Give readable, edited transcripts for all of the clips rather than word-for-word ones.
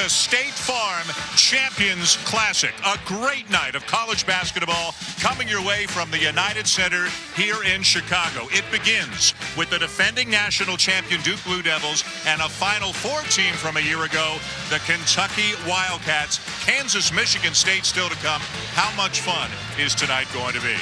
the State Farm Champions Classic. A great night of college basketball coming your way from the United Center here in Chicago. It begins with the defending national champion Duke Blue Devils and a Final Four team from a year ago, the Kentucky Wildcats. Kansas, Michigan State still to come. How much fun is tonight going to be?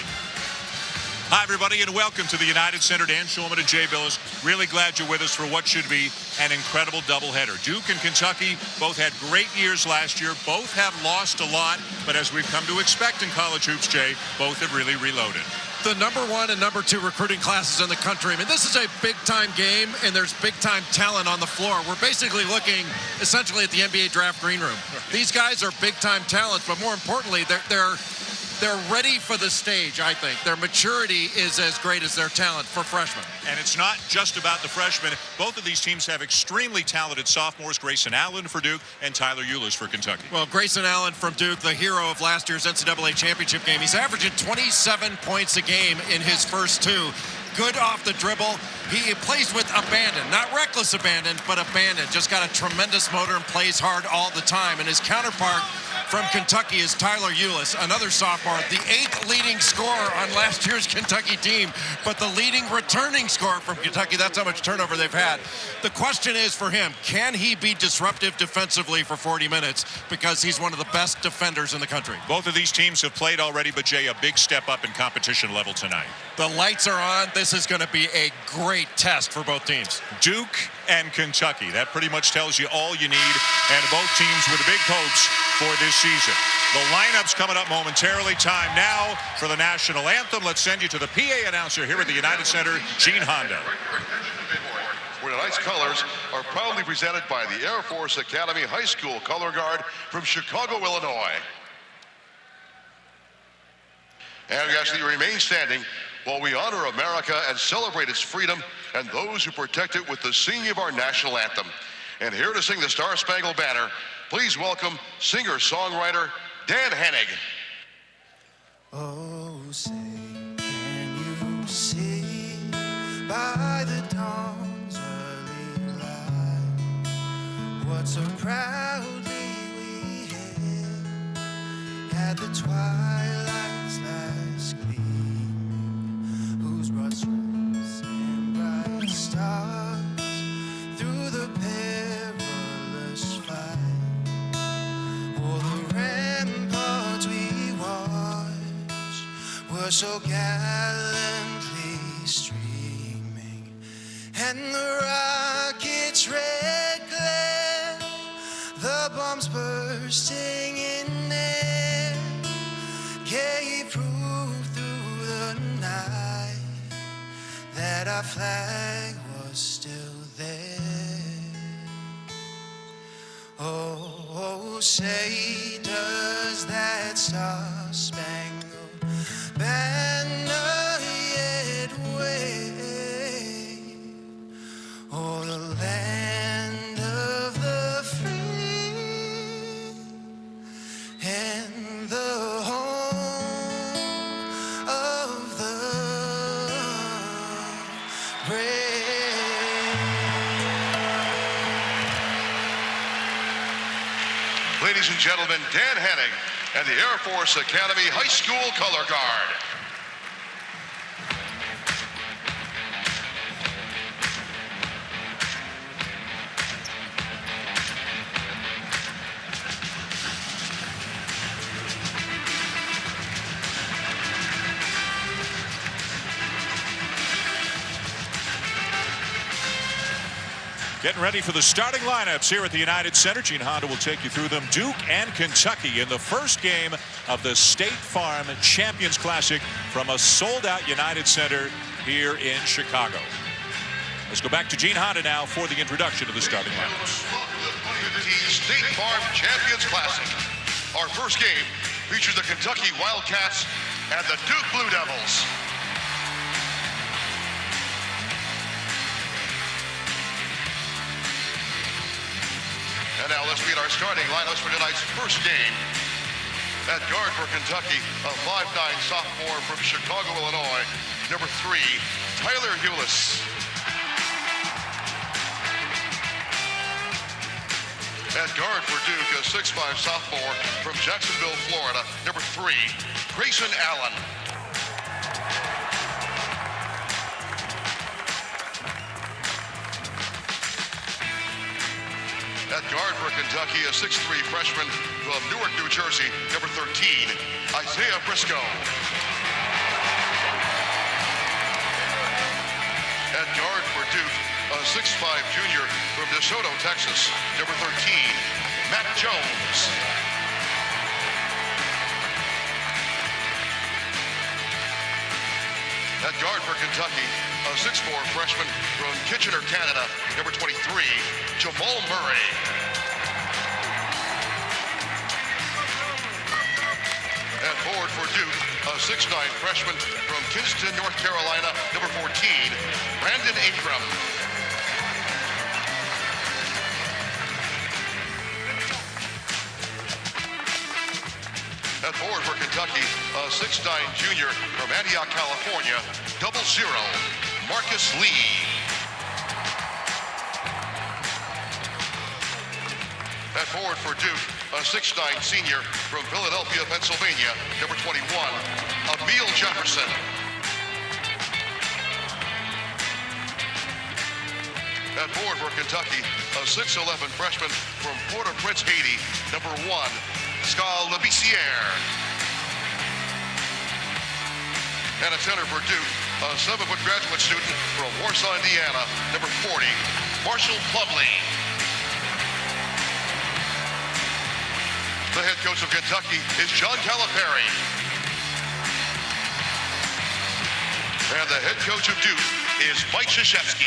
Hi, everybody, and welcome to the United Center. Dan Schulman and Jay Billis. Really glad you're with us for what should be an incredible doubleheader. Duke and Kentucky both had great years last year. Both have lost a lot, but as we've come to expect in college hoops, Jay, both have really reloaded. The number 1 and number 2 recruiting classes in the country. I mean, this is a big-time game, and there's big-time talent on the floor. We're basically looking essentially at the NBA draft green room. These guys are big-time talents, but more importantly, they're ready for the stage, I think. Their maturity is as great as their talent for freshmen. And it's not just about the freshmen. Both of these teams have extremely talented sophomores, Grayson Allen for Duke and Tyler Ulis for Kentucky. Well, Grayson Allen from Duke, the hero of last year's NCAA championship game. He's averaging 27 points a game in his first two. Good off the dribble. He plays with abandon, not reckless abandon, but abandon. Just got a tremendous motor and plays hard all the time. And his counterpart from Kentucky is Tyler Ulis, another sophomore, the 8th leading scorer on last year's Kentucky team, but the leading returning scorer from Kentucky. That's how much turnover they've had. The question is for him, can he be disruptive defensively for 40 minutes? Because he's one of the best defenders in the country. Both of these teams have played already, but Jay, a big step up in competition level tonight. The lights are on. This is going to be a great test for both teams. Duke and Kentucky. That pretty much tells you all you need, and both teams with big hopes for this season. The lineup's coming up momentarily. Time now for the national anthem. Let's send you to the PA announcer here at the United Center, Gene Honda. Where tonight's colors are proudly presented by the Air Force Academy High School Color Guard from Chicago, Illinois. And we actually remain standing while we honor America and celebrate its freedom and those who protect it with the singing of our national anthem. And here to sing the Star-Spangled Banner, please welcome singer-songwriter Dan Hennig. Oh, say, can you see by the dawn's early light what so proudly we hailed at the twilight's last gleam, whose broad stripes and bright stars through the perilous fight o'er the ramparts we watched were so gallantly streaming, and the rocket's red glare, the bombs bursting in air, gave proof through the night that our flag was still there. Oh, say, does that star-spangled banner yet wave o'er the land of the free and the home of the brave? Ladies and gentlemen, Dan Hennig and the Air Force Academy High School Color Guard. Getting ready for the starting lineups here at the United Center. Gene Honda will take you through them. Duke and Kentucky in the first game of the State Farm Champions Classic from a sold-out United Center here in Chicago. Let's go back to Gene Honda now for the introduction of the starting lineups. The State Farm Champions Classic. Our first game features the Kentucky Wildcats and the Duke Blue Devils. And now let's meet our starting lineups for tonight's first game. At guard for Kentucky, a 5'9" sophomore from Chicago, Illinois, number 3, Tyler Ulis. At guard for Duke, a 6'5 sophomore from Jacksonville, Florida, number 3, Grayson Allen. At guard for Kentucky, a 6'3 freshman from Newark, New Jersey, number 13, Isaiah Briscoe. At guard for Duke, a 6'5 junior from DeSoto, Texas, number 13, Matt Jones. At guard for Kentucky, a 6'4 freshman from Kitchener, Canada, number 23, Jamal Murray. At forward for Duke, a 6'9 freshman from Kinston, North Carolina, number 14, Brandon Ingram. At forward for Kentucky, a 6'9 junior from Antioch, California, 00, Marcus Lee. At forward for Duke, a 6'9 senior from Philadelphia, Pennsylvania, number 21, Emil Jefferson. At forward for Kentucky, a 6'11 freshman from Port-au-Prince, Haiti, number 1, Skal Labissiere. And at center for Duke, a 7-foot graduate student from Warsaw, Indiana, number 40, Marshall Plumlee. The head coach of Kentucky is John Calipari. And the head coach of Duke is Mike Krzyzewski.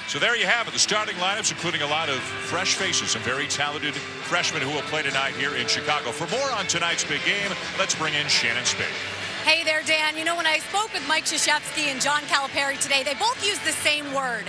So there you have it, the starting lineups, including a lot of fresh faces, some very talented freshmen who will play tonight here in Chicago. For more on tonight's big game, let's bring in Shannon Spade. Hey there, Dan. You know, when I spoke with Mike Krzyzewski and John Calipari today, they both used the same word,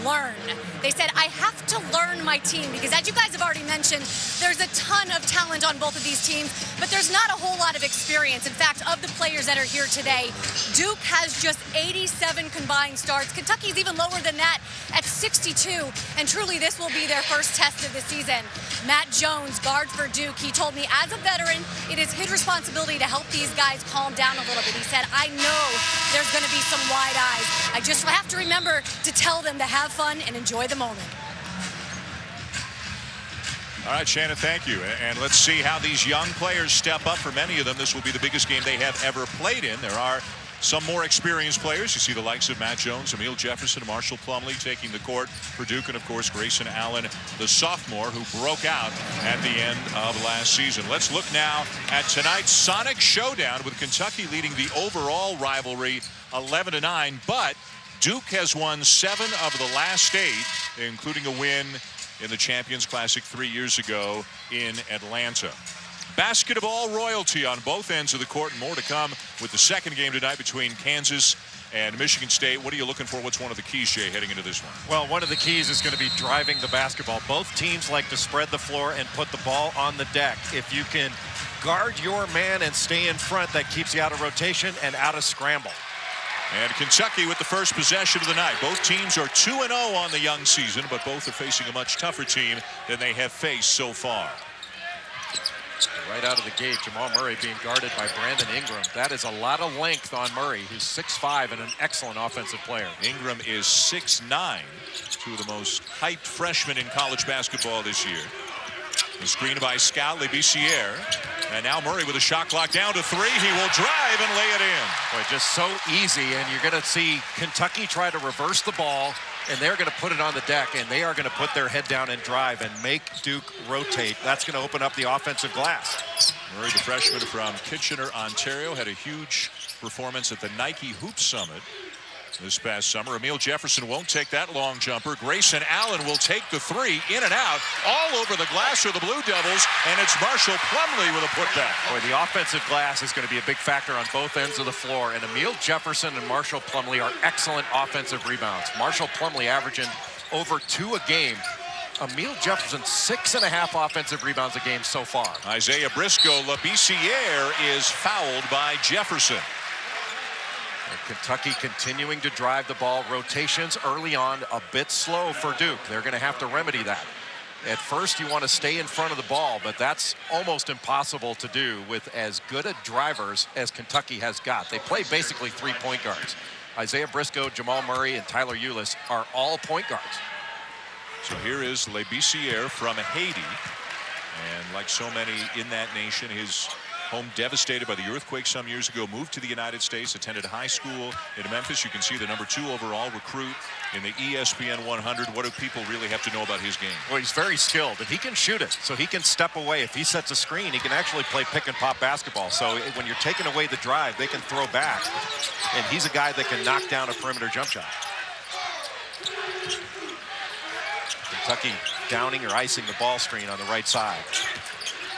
learn. They said, I have to learn my team, because as you guys have already mentioned, there's a ton of talent on both of these teams, but there's not a whole lot of experience. In fact, of the players that are here today, Duke has just 87 combined starts. Kentucky's even lower than that at 62, and truly this will be their first test of the season. Matt Jones, guard for Duke, he told me as a veteran, it is his responsibility to help these guys calm down a little bit. He said, I know there's going to be some wide eyes. I just have to remember to tell them to have fun and enjoy the moment. All right, Shannon, thank you. And let's see how these young players step up. For many of them, this will be the biggest game they have ever played in. There are some more experienced players. You see the likes of Matt Jones, Emil Jefferson, Marshall Plumlee taking the court for Duke, and of course Grayson Allen, the sophomore who broke out at the end of last season. Let's look now at tonight's Sonic Showdown, with Kentucky leading the overall rivalry 11-9, but Duke has won 7 of the last 8, including a win in the Champions Classic 3 years ago in Atlanta. Basketball royalty on both ends of the court, and more to come with the second game tonight between Kansas and Michigan State. What are you looking for? What's one of the keys, Jay, heading into this one? Well, one of the keys is going to be driving the basketball. Both teams like to spread the floor and put the ball on the deck. If you can guard your man and stay in front, that keeps you out of rotation and out of scramble. And Kentucky with the first possession of the night. Both teams are 2-0 on the young season, but both are facing a much tougher team than they have faced so far. Right out of the gate, Jamal Murray being guarded by Brandon Ingram. That is a lot of length on Murray, who's 6'5" and an excellent offensive player. Ingram is 6'9", two of the most hyped freshmen in college basketball this year. The screen by Skal Labissiere. And now Murray with a shot clock down to 3. He will drive and lay it in. Boy, just so easy, and you're going to see Kentucky try to reverse the ball, and they're going to put it on the deck, and they are going to put their head down and drive and make Duke rotate. That's going to open up the offensive glass. Murray, the freshman from Kitchener, Ontario, had a huge performance at the Nike Hoop Summit this past summer. Emil Jefferson won't take that long jumper. Grayson Allen will take the 3, in and out, all over the glass are the Blue Devils, and it's Marshall Plumlee with a putback. Boy, the offensive glass is going to be a big factor on both ends of the floor, and Emil Jefferson and Marshall Plumlee are excellent offensive rebounds. Marshall Plumlee averaging over 2 a game Emil Jefferson, 6.5 offensive rebounds a game so far. Isaiah Briscoe, LaBissiere is fouled by Jefferson. And Kentucky continuing to drive the ball. Rotations early on a bit slow for Duke. They're going to have to remedy that. At first, you want to stay in front of the ball, but that's almost impossible to do with as good a drivers as Kentucky has got. They play basically 3 point guards. Isaiah Briscoe, Jamal Murray, and Tyler Ulis are all point guards. So here is LaBissiere from Haiti. And like so many in that nation, his home devastated by the earthquake some years ago, moved to the United States, attended high school in Memphis. You can see the #2 overall recruit in the ESPN 100. What do people really have to know about his game? Well, he's very skilled, and he can shoot it, so he can step away. If he sets a screen, he can actually play pick and pop basketball. So when you're taking away the drive, they can throw back, and he's a guy that can knock down a perimeter jump shot. Kentucky downing or icing the ball screen on the right side.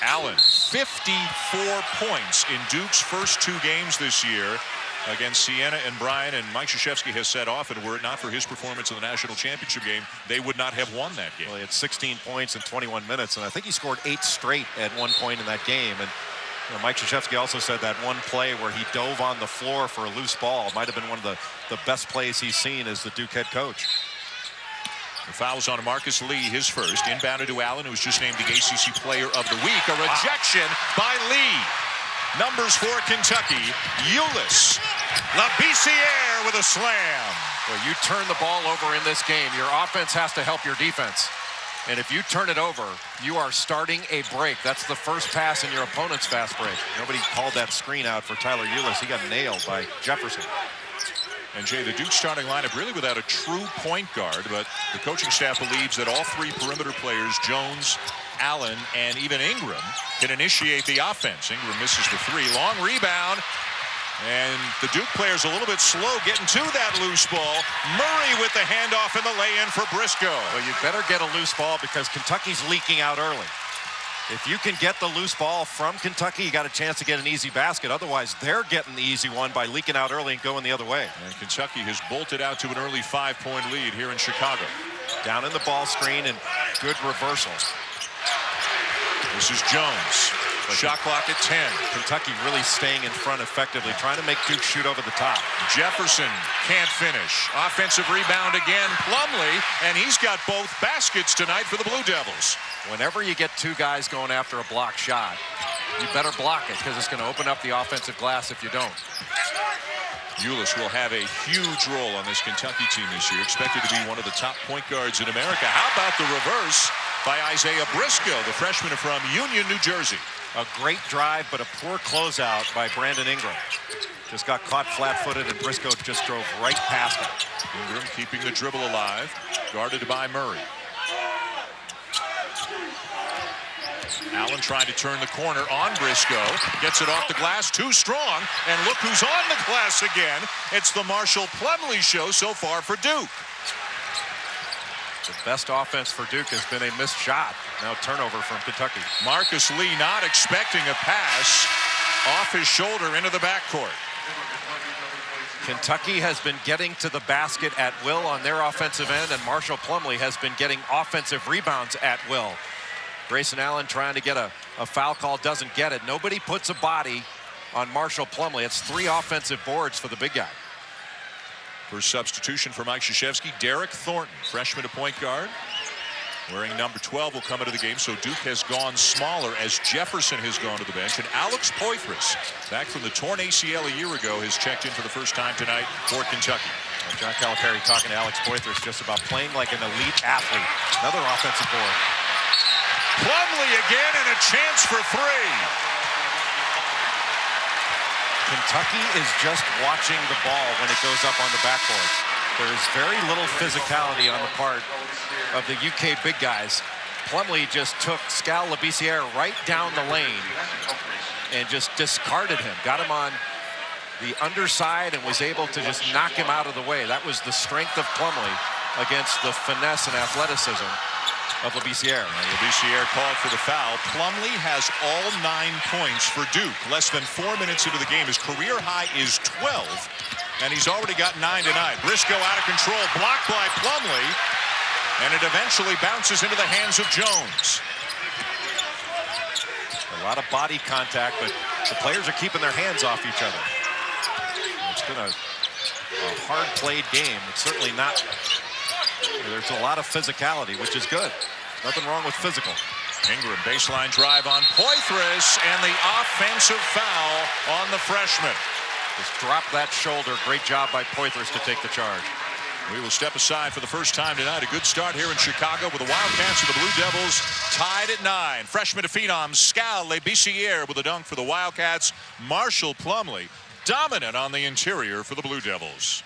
Allen, 54 points in Duke's first 2 games this year against Siena and Bryan, and Mike Krzyzewski has said often, were it not for his performance in the national championship game, they would not have won that game. Well, he had 16 points in 21 minutes, and I think he scored 8 straight at one point in that game. And you know, Mike Krzyzewski also said that one play where he dove on the floor for a loose ball might have been one of the best plays he's seen as the Duke head coach. The foul's on Marcus Lee, his first. Inbounded to Allen, who was just named the ACC Player of the Week. A rejection by Lee. Numbers for Kentucky. Ulis. LaBissiere with a slam. Well, you turn the ball over in this game, your offense has to help your defense. And if you turn it over, you are starting a break. That's the first pass in your opponent's fast break. Nobody called that screen out for Tyler Ulis. He got nailed by Jefferson. And Jay, the Duke starting lineup really without a true point guard, but the coaching staff believes that all 3 perimeter players, Jones, Allen, and even Ingram, can initiate the offense. Ingram misses the 3. Long rebound. And the Duke player's a little bit slow getting to that loose ball. Murray with the handoff and the lay-in for Briscoe. Well, you better get a loose ball because Kentucky's leaking out early. If you can get the loose ball from Kentucky, you got a chance to get an easy basket. Otherwise, they're getting the easy one by leaking out early and going the other way. And Kentucky has bolted out to an early 5-point lead here in Chicago. Down in the ball screen and good reversal. This is Jones. Shot clock at 10. Kentucky really staying in front effectively, trying to make Duke shoot over the top. Jefferson can't finish. Offensive rebound again, Plumlee, and he's got both baskets tonight for the Blue Devils. Whenever you get 2 guys going after a block shot, you better block it because it's going to open up the offensive glass if you don't. Ulis will have a huge role on this Kentucky team this year, expected to be one of the top point guards in America. How about the reverse by Isaiah Briscoe, the freshman from Union, New Jersey? A great drive, but a poor closeout by Brandon Ingram. Just got caught flat-footed, and Briscoe just drove right past him. Ingram keeping the dribble alive, guarded by Murray. Allen trying to turn the corner on Briscoe. Gets it off the glass, too strong. And look who's on the glass again. It's the Marshall Plumlee show so far for Duke. The best offense for Duke has been a missed shot. Now turnover from Kentucky. Marcus Lee not expecting a pass off his shoulder into the backcourt. Kentucky has been getting to the basket at will on their offensive end, and Marshall Plumlee has been getting offensive rebounds at will. Grayson Allen trying to get a foul call, doesn't get it. Nobody puts a body on Marshall Plumlee. It's 3 offensive boards for the big guy. First substitution for Mike Krzyzewski, Derek Thornton, freshman to point guard. Wearing number 12 will come into the game, so Duke has gone smaller as Jefferson has gone to the bench. And Alex Poitras, back from the torn ACL a year ago, has checked in for the first time tonight for Kentucky. Well, John Calipari talking to Alex Poitras just about playing like an elite athlete. Another offensive board. Plumlee again, and a chance for 3. Kentucky is just watching the ball when it goes up on the backboard. There is very little physicality on the part of the UK big guys. Plumlee just took Skal Labissiere right down the lane and just discarded him. Got him on the underside and was able to just knock him out of the way. That was the strength of Plumlee against the finesse and athleticism of Labissiere. Labissiere called for the foul. Plumlee has all 9 points for Duke. Less than 4 minutes into the game. His career high is 12, and he's already got 9 tonight. Briscoe out of control, blocked by Plumlee. And it eventually bounces into the hands of Jones. A lot of body contact, but the players are keeping their hands off each other. It's been a hard-played game. It's certainly not. There's a lot of physicality, which is good. Nothing wrong with physical. Ingram, baseline drive on Poitras, and the offensive foul on the freshman. Just drop that shoulder. Great job by Poitras to take the charge. We will step aside for the first time tonight. A good start here in Chicago with the Wildcats and the Blue Devils tied at 9. Freshman to phenom Scal Labissiere with a dunk for the Wildcats. Marshall Plumlee dominant on the interior for the Blue Devils.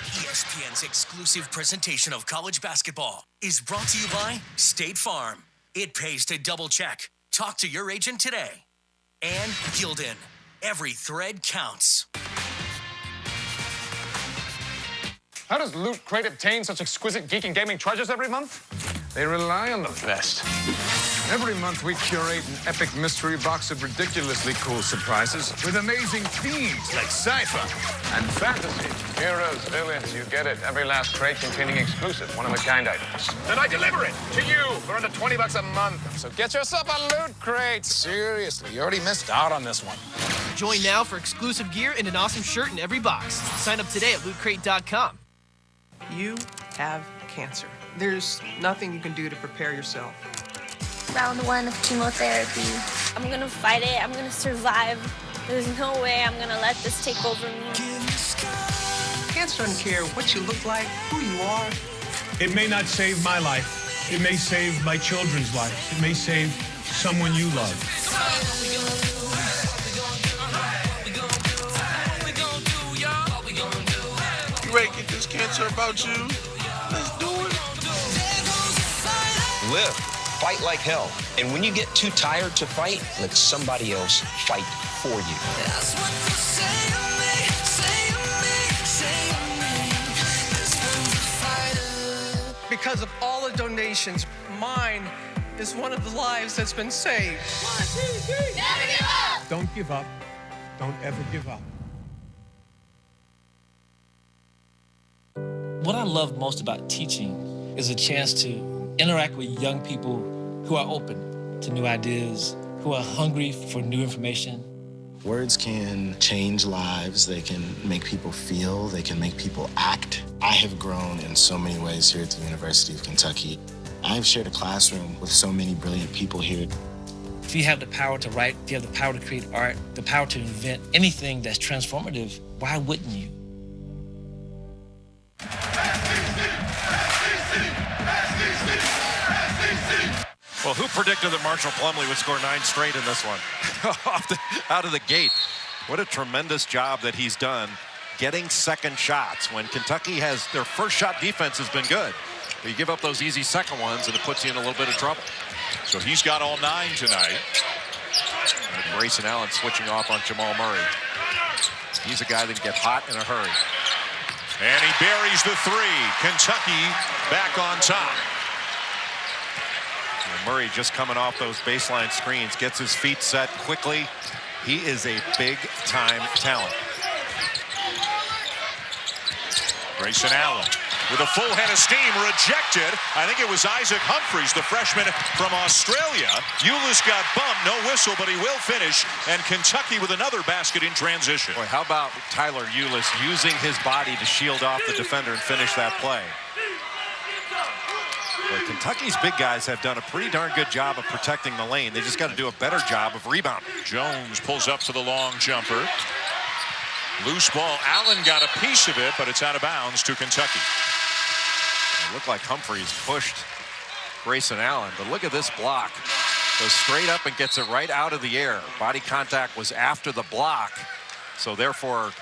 ESPN's exclusive presentation of college basketball is brought to you by State Farm. It pays to double check. Talk to your agent today. And Gildan. Every thread counts. How does Loot Crate obtain such exquisite geek and gaming treasures every month? They rely on the best. Every month we curate an epic mystery box of ridiculously cool surprises with amazing themes like sci-fi and fantasy. Heroes, villains, you get it. Every last crate containing exclusive one-of-a-kind items. Then I deliver it to you for under $20 a month. So get yourself a Loot Crate. Seriously, you already missed out on this one. Join now for exclusive gear and an awesome shirt in every box. Sign up today at lootcrate.com. You have cancer. There's nothing you can do to prepare yourself. Round 1 of chemotherapy. I'm gonna fight it. I'm gonna survive. There's no way I'm gonna let this take over me. Cancer doesn't care what you look like, who you are. It may not save my life. It may save my children's lives. It may save someone you love. You ready to get this cancer about you? Let's do it. Live. Fight like hell. And when you get too tired to fight, let somebody else fight for you. That's what they say to me, say to me, say to me. Because of all the donations, mine is one of the lives that's been saved. 1, 2, 3. Never give up. Don't give up. Don't ever give up. What I love most about teaching is a chance to interact with young people who are open to new ideas, who are hungry for new information. Words can change lives. They can make people feel. They can make people act. I have grown in so many ways here at the University of Kentucky. I've shared a classroom with so many brilliant people here. If you have the power to write, if you have the power to create art, the power to invent anything that's transformative, why wouldn't you? Well, who predicted that Marshall Plumlee would score 9 straight in this one? Out of the gate. What a tremendous job that he's done getting second shots when Kentucky has their first shot defense has been good. But you give up those easy second ones and it puts you in a little bit of trouble. So he's got all 9 tonight. And Grayson Allen switching off on Jamal Murray. He's a guy that can get hot in a hurry. And he buries the 3. Kentucky back on top. And Murray just coming off those baseline screens, gets his feet set quickly. He is a big-time talent. Grayson Allen with a full head of steam, rejected. I think it was Isaac Humphries, the freshman from Australia. Ulis got bumped, no whistle, but he will finish. And Kentucky with another basket in transition. Boy, how about Tyler Ulis using his body to shield off the defender and finish that play? Well, Kentucky's big guys have done a pretty darn good job of protecting the lane. They just got to do a better job of rebounding. Jones pulls up for the long jumper. Loose ball. Allen got a piece of it, but it's out of bounds to Kentucky. It looked like Humphries pushed Grayson Allen, but look at this block. Goes straight up and gets it right out of the air. Body contact was after the block, so therefore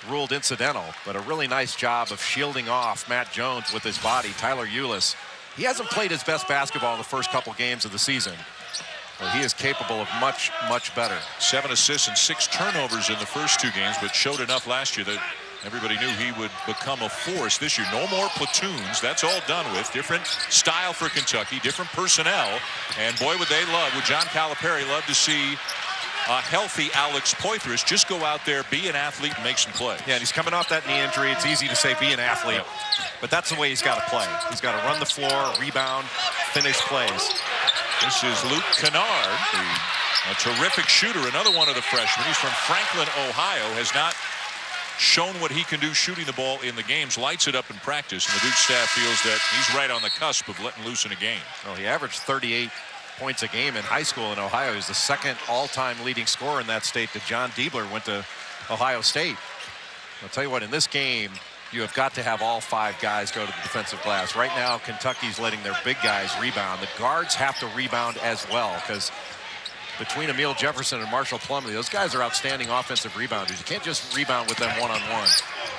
ruled incidental, but a really nice job of shielding off Matt Jones with his body. Tyler Ulis, he hasn't played his best basketball in the first couple games of the season. Well, he is capable of much, much better. 7 assists and 6 turnovers in the first 2 games, but showed enough last year that everybody knew he would become a force this year. No more platoons. That's all done with. Different style for Kentucky, different personnel. And boy, would they love, would John Calipari love to see a healthy Alex Poitras just go out there, be an athlete, and make some plays. Yeah, and he's coming off that knee injury. It's easy to say be an athlete, but that's the way he's got to play. He's got to run the floor, rebound, finish plays. This is Luke Kennard, a terrific shooter, another one of the freshmen. He's from Franklin, Ohio, has not shown what he can do shooting the ball in the games, lights it up in practice, and the Duke staff feels that he's right on the cusp of letting loose in a game. Well, he averaged 38 points a game in high school in Ohio. He's the second all-time leading scorer in that state. To John Diebler went to Ohio State. I'll tell you what, in this game, you have got to have all 5 guys go to the defensive glass. Right now, Kentucky's letting their big guys rebound. The guards have to rebound as well, because between Emil Jefferson and Marshall Plumlee, those guys are outstanding offensive rebounders. You can't just rebound with them one-on-one.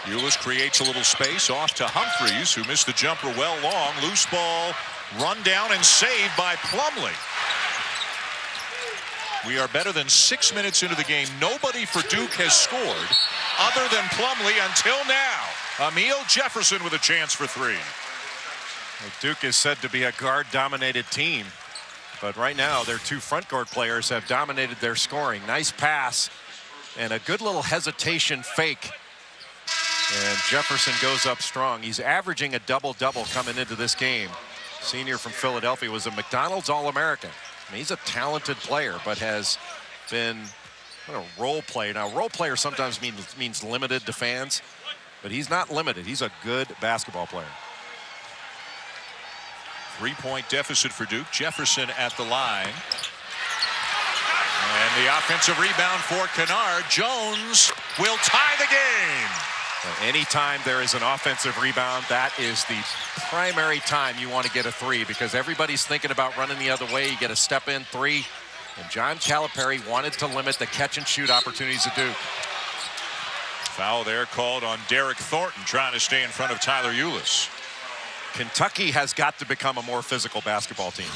Ulis creates a little space off to Humphreys, who missed the jumper well long. Loose ball, run down and saved by Plumlee. We are better than 6 minutes into the game. Nobody for Duke has scored other than Plumlee until now. Emil Jefferson with a chance for 3. Duke is said to be a guard-dominated team, but right now their 2 front court players have dominated their scoring. Nice pass and a good little hesitation fake. And Jefferson goes up strong. He's averaging a double-double coming into this game. Senior from Philadelphia, was a McDonald's All-American. I mean, he's a talented player, but has been a role player. Now, role player sometimes means limited to fans, but he's not limited. He's a good basketball player. 3-point deficit for Duke. Jefferson at the line. And the offensive rebound for Kennard. Jones will tie the game. Anytime there is an offensive rebound, that is the primary time you want to get a 3, because everybody's thinking about running the other way. You get a step-in 3, and John Calipari wanted to limit the catch-and-shoot opportunities of Duke. Foul there called on Derek Thornton, trying to stay in front of Tyler Ulis. Kentucky has got to become a more physical basketball team.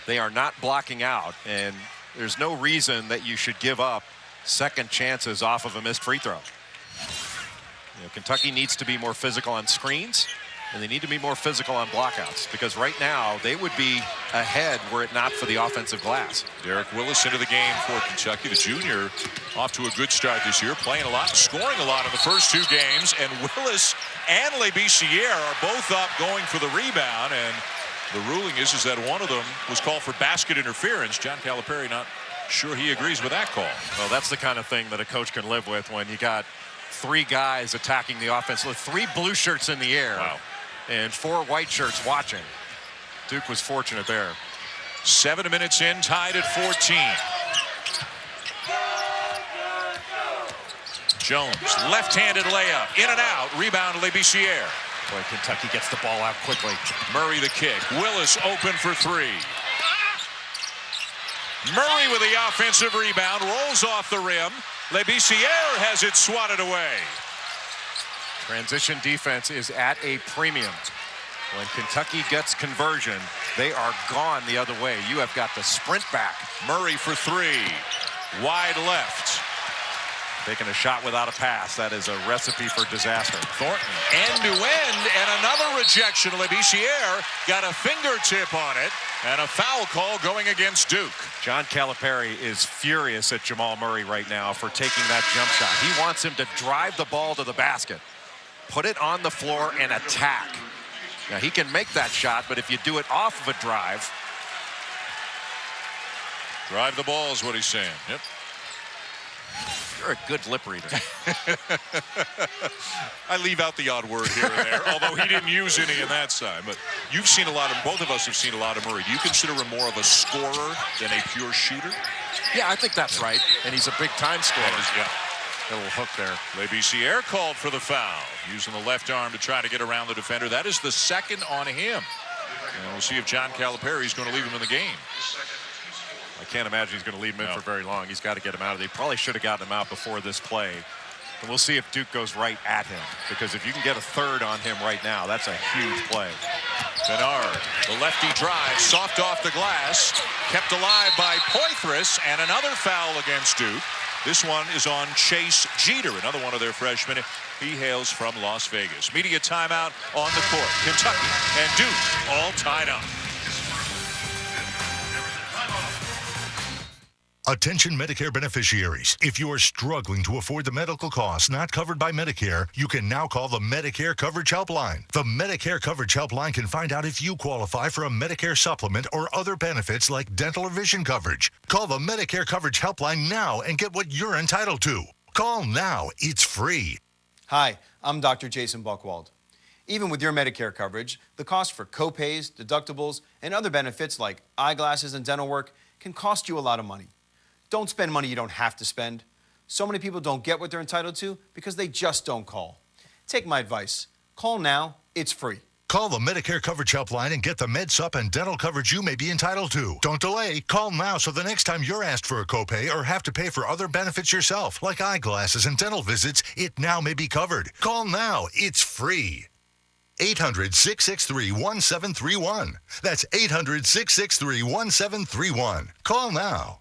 They are not blocking out, and there's no reason that you should give up second chances off of a missed free throw. You know, Kentucky needs to be more physical on screens, and they need to be more physical on blockouts, because right now they would be ahead were it not for the offensive glass. Derek Willis into the game for Kentucky, the junior, off to a good start this year, playing a lot, scoring a lot in the first 2 games, and Willis and LeBissiere are both up going for the rebound, and the ruling is that one of them was called for basket interference. John Calipari not sure he agrees with that call. Well, that's the kind of thing that a coach can live with when you got 3 guys attacking the offense with 3 blue shirts in the air. Wow. And 4 white shirts watching. Duke was fortunate there. 7 minutes in, tied at 14. Jones, left-handed layup, in and out, rebound LeBissiere. Boy, Kentucky gets the ball out quickly. Murray the kick, Willis open for 3. Murray with the offensive rebound, rolls off the rim. LeBissiere has it swatted away. Transition defense is at a premium. When Kentucky gets conversion, they are gone the other way. You have got to sprint back. Murray for 3. Wide left. Taking a shot without a pass. That is a recipe for disaster. Thornton end-to-end, and another rejection. LeBissiere got a fingertip on it, and a foul call going against Duke. John Calipari is furious at Jamal Murray right now for taking that jump shot. He wants him to drive the ball to the basket, put it on the floor, and attack. Now, he can make that shot, but if you do it off of a drive. Drive the ball is what he's saying. Yep. You're a good lip reader. I leave out the odd word here and there, although he didn't use any in that side. But you've seen a lot of, both of us have seen a lot of Murray. Do you consider him more of a scorer than a pure shooter? Yeah, I think that's right. And he's a big-time scorer. Yeah. A little hook there. LeBissiere called for the foul, using the left arm to try to get around the defender. That is the second on him. And we'll see if John Calipari is going to leave him in the game. I can't imagine he's going to leave him in for very long. He's got to get him out of there. He probably should have gotten him out before this play. And we'll see if Duke goes right at him, because if you can get a third on him right now, that's a huge play. Kennard, the lefty drive, soft off the glass, kept alive by Poitras, and another foul against Duke. This one is on Chase Jeter, another one of their freshmen. He hails from Las Vegas. Media timeout on the court. Kentucky and Duke all tied up. Attention Medicare beneficiaries. If you are struggling to afford the medical costs not covered by Medicare, you can now call the Medicare Coverage Helpline. The Medicare Coverage Helpline can find out if you qualify for a Medicare supplement or other benefits like dental or vision coverage. Call the Medicare Coverage Helpline now and get what you're entitled to. Call now. It's free. Hi, I'm Dr. Jason Buchwald. Even with your Medicare coverage, the cost for copays, deductibles, and other benefits like eyeglasses and dental work can cost you a lot of money. Don't spend money you don't have to spend. So many people don't get what they're entitled to because they just don't call. Take my advice. Call now. It's free. Call the Medicare Coverage Helpline and get the MedSup and dental coverage you may be entitled to. Don't delay. Call now so the next time you're asked for a copay or have to pay for other benefits yourself, like eyeglasses and dental visits, it now may be covered. Call now. It's free. 800-663-1731. That's 800-663-1731. Call now.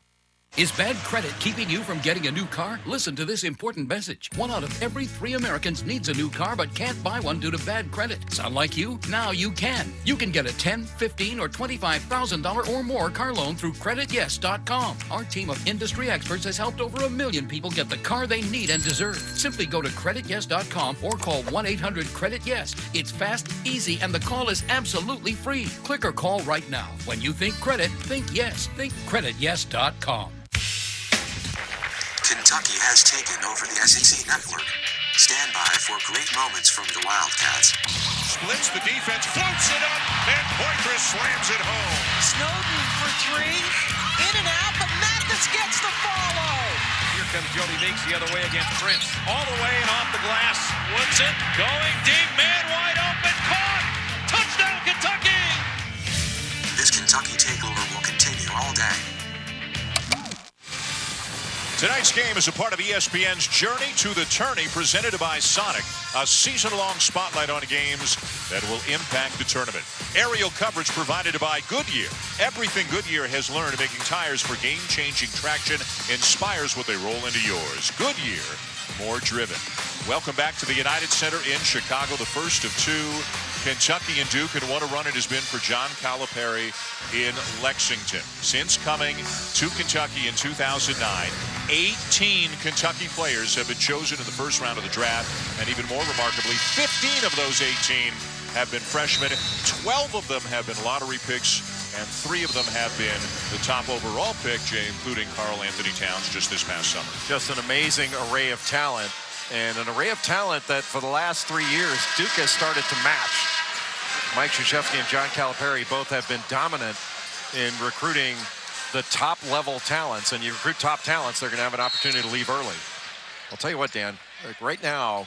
Is bad credit keeping you from getting a new car? Listen to this important message. 1 out of every 3 Americans needs a new car but can't buy one due to bad credit. Sound like you? Now you can. You can get a $10,000, $15,000, or $25,000 or more car loan through CreditYes.com. Our team of industry experts has helped over 1 million people get the car they need and deserve. Simply go to CreditYes.com or call 1-800-CREDIT-YES. It's fast, easy, and the call is absolutely free. Click or call right now. When you think credit, think yes. Think CreditYes.com. Kentucky has taken over the SEC network. Stand by for great moments from the Wildcats. Splits the defense, floats it up, and Poitras slams it home. Snowden for 3, in and out, but Mathis gets the follow. Here comes Jody Meeks the other way against Prince. All the way and off the glass. Woodson going deep, man wide open, caught! Touchdown, Kentucky! This Kentucky takeover will continue all day. Tonight's game is a part of ESPN's Journey to the Tourney, presented by Sonic, a season-long spotlight on games that will impact the tournament. Aerial coverage provided by Goodyear. Everything Goodyear has learned making tires for game-changing traction inspires what they roll into yours. Goodyear, more driven. Welcome back to the United Center in Chicago, the first of 2. Kentucky and Duke, and what a run it has been for John Calipari in Lexington. Since coming to Kentucky in 2009, 18 Kentucky players have been chosen in the first round of the draft, and even more remarkably, 15 of those 18 have been freshmen. 12 of them have been lottery picks, and 3 of them have been the top overall pick, Jay, including Karl Anthony Towns just this past summer. Just an amazing array of talent, and an array of talent that for the last 3 years, Duke has started to match. Mike Krzyzewski and John Calipari both have been dominant in recruiting the top-level talents, and you recruit top talents, they're going to have an opportunity to leave early. I'll tell you what, Dan, like right now,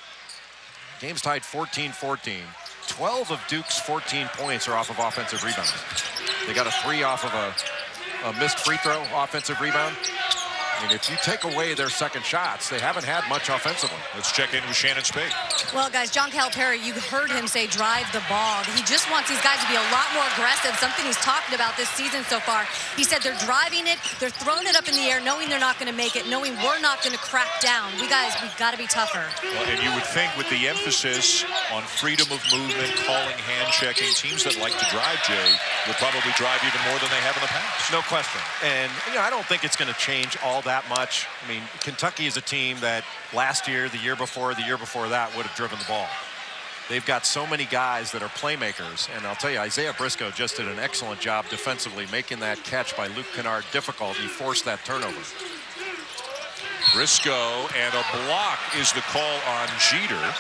game's tied 14-14. 12 of Duke's 14 points are off of offensive rebounds. They got a 3 off of a missed free throw offensive rebound. I mean, if you take away their second shots, they haven't had much offensively. Let's check in with Shannon Spade. Well, guys, John Calipari, you heard him say drive the ball. He just wants these guys to be a lot more aggressive, something he's talked about this season so far. He said they're driving it, they're throwing it up in the air, knowing they're not going to make it, knowing we're not going to crack down. We've got to be tougher. Well, and you would think with the emphasis on freedom of movement, calling, hand-checking, teams that like to drive, Jay, will probably drive even more than they have in the past. No question. And, I don't think it's going to change all that much. I mean, Kentucky is a team that last year, the year before that would have driven the ball. They've got so many guys that are playmakers. And I'll tell you, Isaiah Briscoe just did an excellent job defensively, making that catch by Luke Kennard difficult. He forced that turnover. Briscoe, and a block is the call on Jeter.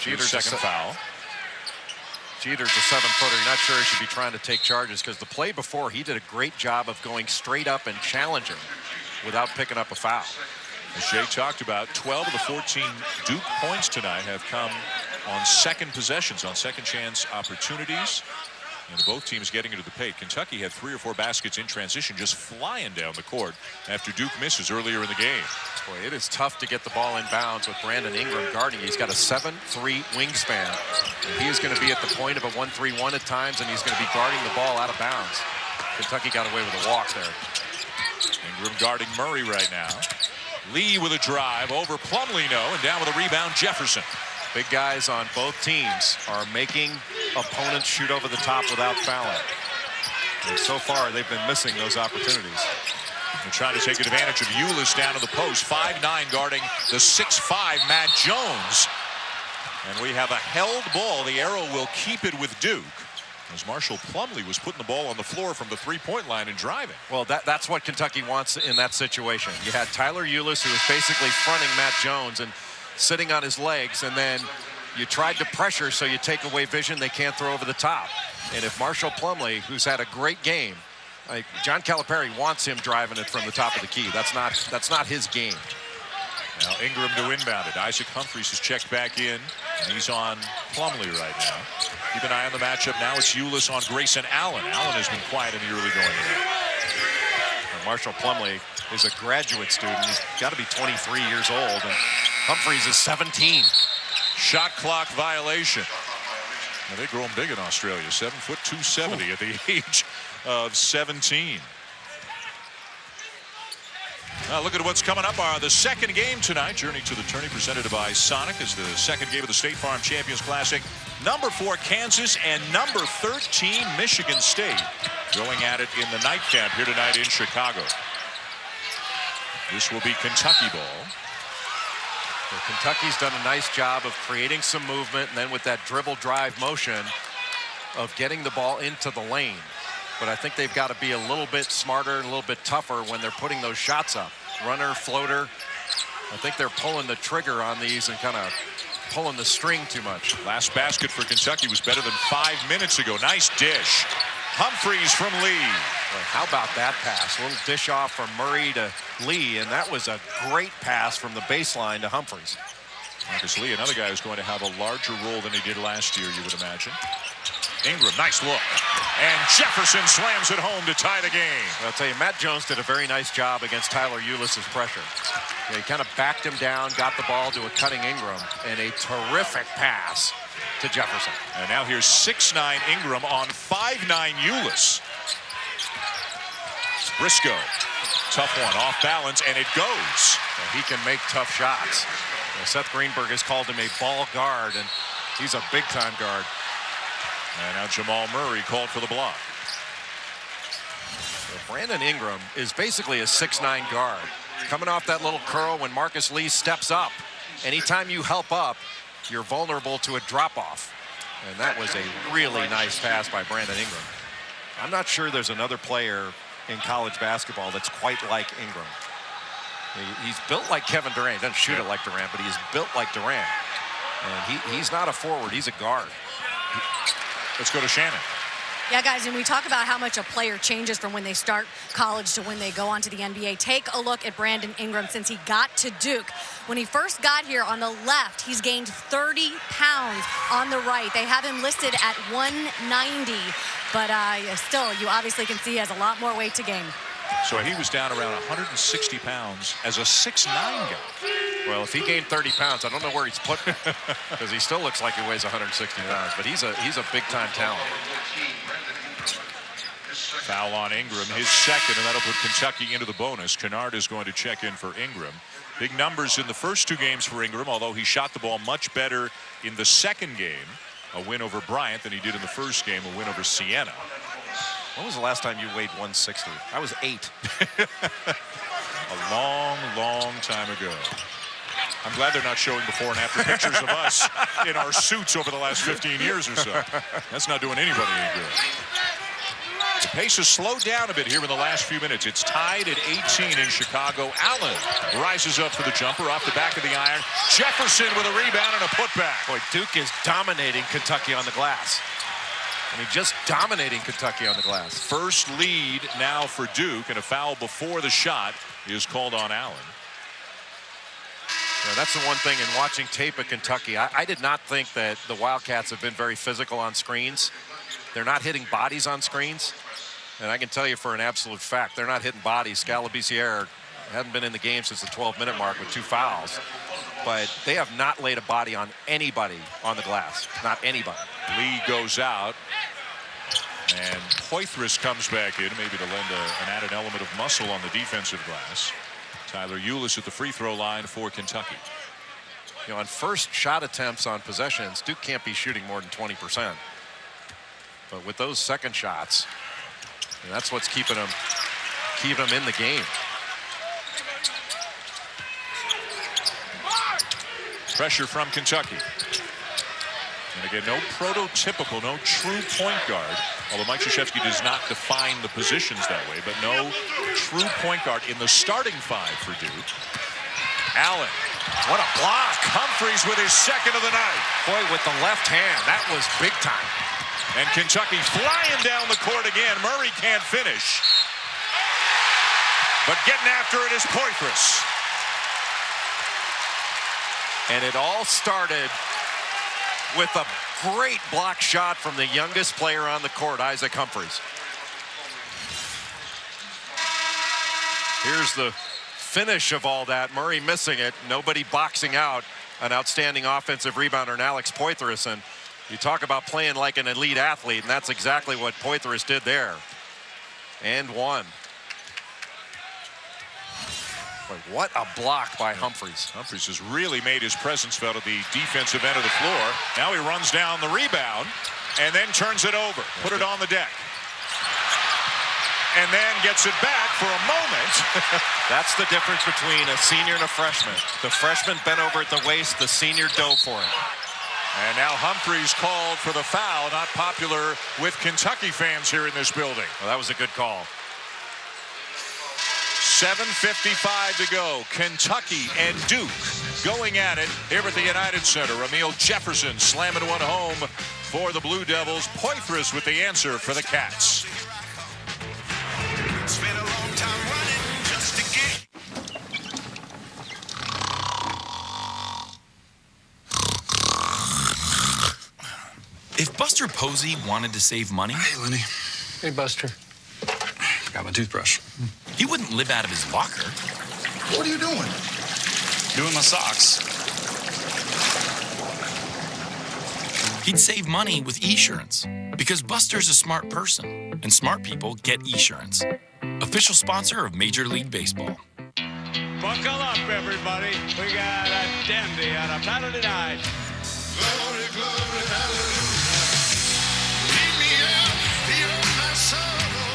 Jeter's second foul. Jeter's a 7-footer. You're not sure he should be trying to take charges, because the play before, he did a great job of going straight up and challenging without picking up a foul. As Jay talked about, 12 of the 14 Duke points tonight have come on second possessions, on second chance opportunities. And both teams getting into the paint. Kentucky had 3 or 4 baskets in transition, just flying down the court after Duke misses earlier in the game. Boy, it is tough to get the ball in bounds with Brandon Ingram guarding. He's got a 7'3" wingspan. And he is going to be at the point of a 1-3-1 at times, and he's going to be guarding the ball out of bounds. Kentucky got away with a walk there. Ingram guarding Murray right now. Lee with a drive over Plumlee, and down with a rebound, Jefferson. Big guys on both teams are making opponents shoot over the top without fouling. And so far, they've been missing those opportunities. They're trying to take advantage of Eulis down to the post. 5'9" guarding the 6'5" Matt Jones. And we have a held ball. The arrow will keep it with Duke, as Marshall Plumlee was putting the ball on the floor from the three-point line and driving. Well, that's what Kentucky wants in that situation. You had Tyler Eulis, who was basically fronting Matt Jones and sitting on his legs, and then you tried to pressure, so you take away vision. They can't throw over the top. And if Marshall Plumlee, who's had a great game, like John Calipari wants him driving it from the top of the key. That's not his game. Now Ingram to inbound it. Isaac Humphries has checked back in, and he's on Plumlee right now. Keep an eye on the matchup now. It's Eulis on Grayson Allen. Allen has been quiet in the early going. Marshall Plumlee is a graduate student. He's got to be 23 years old, and Humphries is 17. Shot clock violation. Now, they grow him big in Australia. 7 foot 270 at the age of 17. Now look at what's coming up. The second game tonight. Journey to the Tourney presented by Sonic is the second game of the State Farm Champions Classic. Number 4 Kansas and number 13 Michigan State going at it in the nightcap here tonight in Chicago. This will be Kentucky ball. Well, Kentucky's done a nice job of creating some movement, and then with that dribble drive motion of getting the ball into the lane. But I think they've got to be a little bit smarter and a little bit tougher when they're putting those shots up. Runner, floater. I think they're pulling the trigger on these and kind of pulling the string too much. Last basket for Kentucky was better than 5 minutes ago. Nice dish. Humphries from Lee. Well, how about that pass? A little dish off from Murray to Lee, and that was a great pass from the baseline to Humphries. Marcus Lee, another guy who's going to have a larger role than he did last year, you would imagine. Ingram, nice look. And Jefferson slams it home to tie the game. I'll tell you, Matt Jones did a very nice job against Tyler Eulis' pressure. Yeah, he kind of backed him down, got the ball to a cutting Ingram, and a terrific pass to Jefferson. And now here's 6'9" Ingram on 5'9" Eulis. It's Briscoe. Tough one, off balance, and it goes. Well, he can make tough shots. Well, Seth Greenberg has called him a ball guard, and he's a big-time guard. And now Jamal Murray called for the block. So Brandon Ingram is basically a 6'9" guard. Coming off that little curl when Marcus Lee steps up. Anytime you help up, you're vulnerable to a drop-off. And that was a really nice pass by Brandon Ingram. I'm not sure there's another player in college basketball that's quite like Ingram. He's built like Kevin Durant. He doesn't shoot it like Durant, but he's built like Durant. And he's not a forward, he's a guard. Let's go to Shannon. Yeah, guys, and we talk about how much a player changes from when they start college to when they go on to the NBA. Take a look at Brandon Ingram since he got to Duke. When he first got here on the left, he's gained 30 pounds on the right. They have him listed at 190, but still, you obviously can see he has a lot more weight to gain. So he was down around 160 pounds as a 6'9" guy. Well, if he gained 30 pounds, I don't know where he's put him, because he still looks like he weighs 160 pounds, but he's a big-time talent. Foul on Ingram, his second, and that'll put Kentucky into the bonus. Kennard is going to check in for Ingram. Big numbers in the first 2 games for Ingram, although he shot the ball much better in the second game. A win over Bryant than he did in the first game, a win over Siena. When was the last time you weighed 160? I was 8. A long, long time ago. I'm glad they're not showing before and after pictures of us in our suits over the last 15 years or so. That's not doing anybody any good. The pace has slowed down a bit here in the last few minutes. It's tied at 18 in Chicago. Allen rises up for the jumper off the back of the iron. Jefferson with a rebound and a putback. Boy, Duke is dominating Kentucky on the glass. I mean, just dominating Kentucky on the glass. First lead now for Duke, and a foul before the shot is called on Allen. Now, that's the one thing in watching tape at Kentucky. I did not think that the Wildcats have been very physical on screens. They're not hitting bodies on screens. And I can tell you for an absolute fact, they're not hitting bodies. Scalabiciere hadn't been in the game since the 12-minute mark with 2 fouls. But they have not laid a body on anybody on the glass. Not anybody. Lee goes out. And Poitras comes back in, maybe to lend an added element of muscle on the defensive glass. Tyler Eulis at the free throw line for Kentucky. You know, on first shot attempts on possessions, Duke can't be shooting more than 20%. But with those second shots, And that's what's keeping them in the game. Pressure from Kentucky. And again, no prototypical, no true point guard. Although Mike Krzyzewski does not define the positions that way, but no true point guard in the starting five for Duke. Allen, what a block. Humphries with his second of the night. Boy, with the left hand, that was big time. And Kentucky flying down the court again. Murray can't finish. But getting after it is Poitras. And it all started with a great block shot from the youngest player on the court, Isaac Humphries. Here's the finish of all that. Murray missing it. Nobody boxing out an outstanding offensive rebounder in Alex Poitras. And you talk about playing like an elite athlete, and that's exactly what Poitras did there. And one. What a block by Humphries. Humphries has really made his presence felt at the defensive end of the floor. Now he runs down the rebound and then turns it over. Put it on the deck. And then gets it back for a moment. That's the difference between a senior and a freshman. The freshman bent over at the waist, the senior dove for it. And now Humphries called for the foul, not popular with Kentucky fans here in this building. Well, that was a good call. 7:55 to go. Kentucky and Duke going at it here at the United Center. Emil Jefferson slamming one home for the Blue Devils. Poitras with the answer for the Cats. It's been a long time running just to get. If Buster Posey wanted to save money... Hey, Lenny. Hey, Buster. Got my toothbrush. He wouldn't live out of his locker. What are you doing? Doing my socks. He'd save money with Esurance because Buster's a smart person, and smart people get Esurance. Official sponsor of Major League Baseball. Buckle up, everybody. We got a dandy on a Saturday night. Glory, glory, hallelujah. Lead me out beyond my sorrow.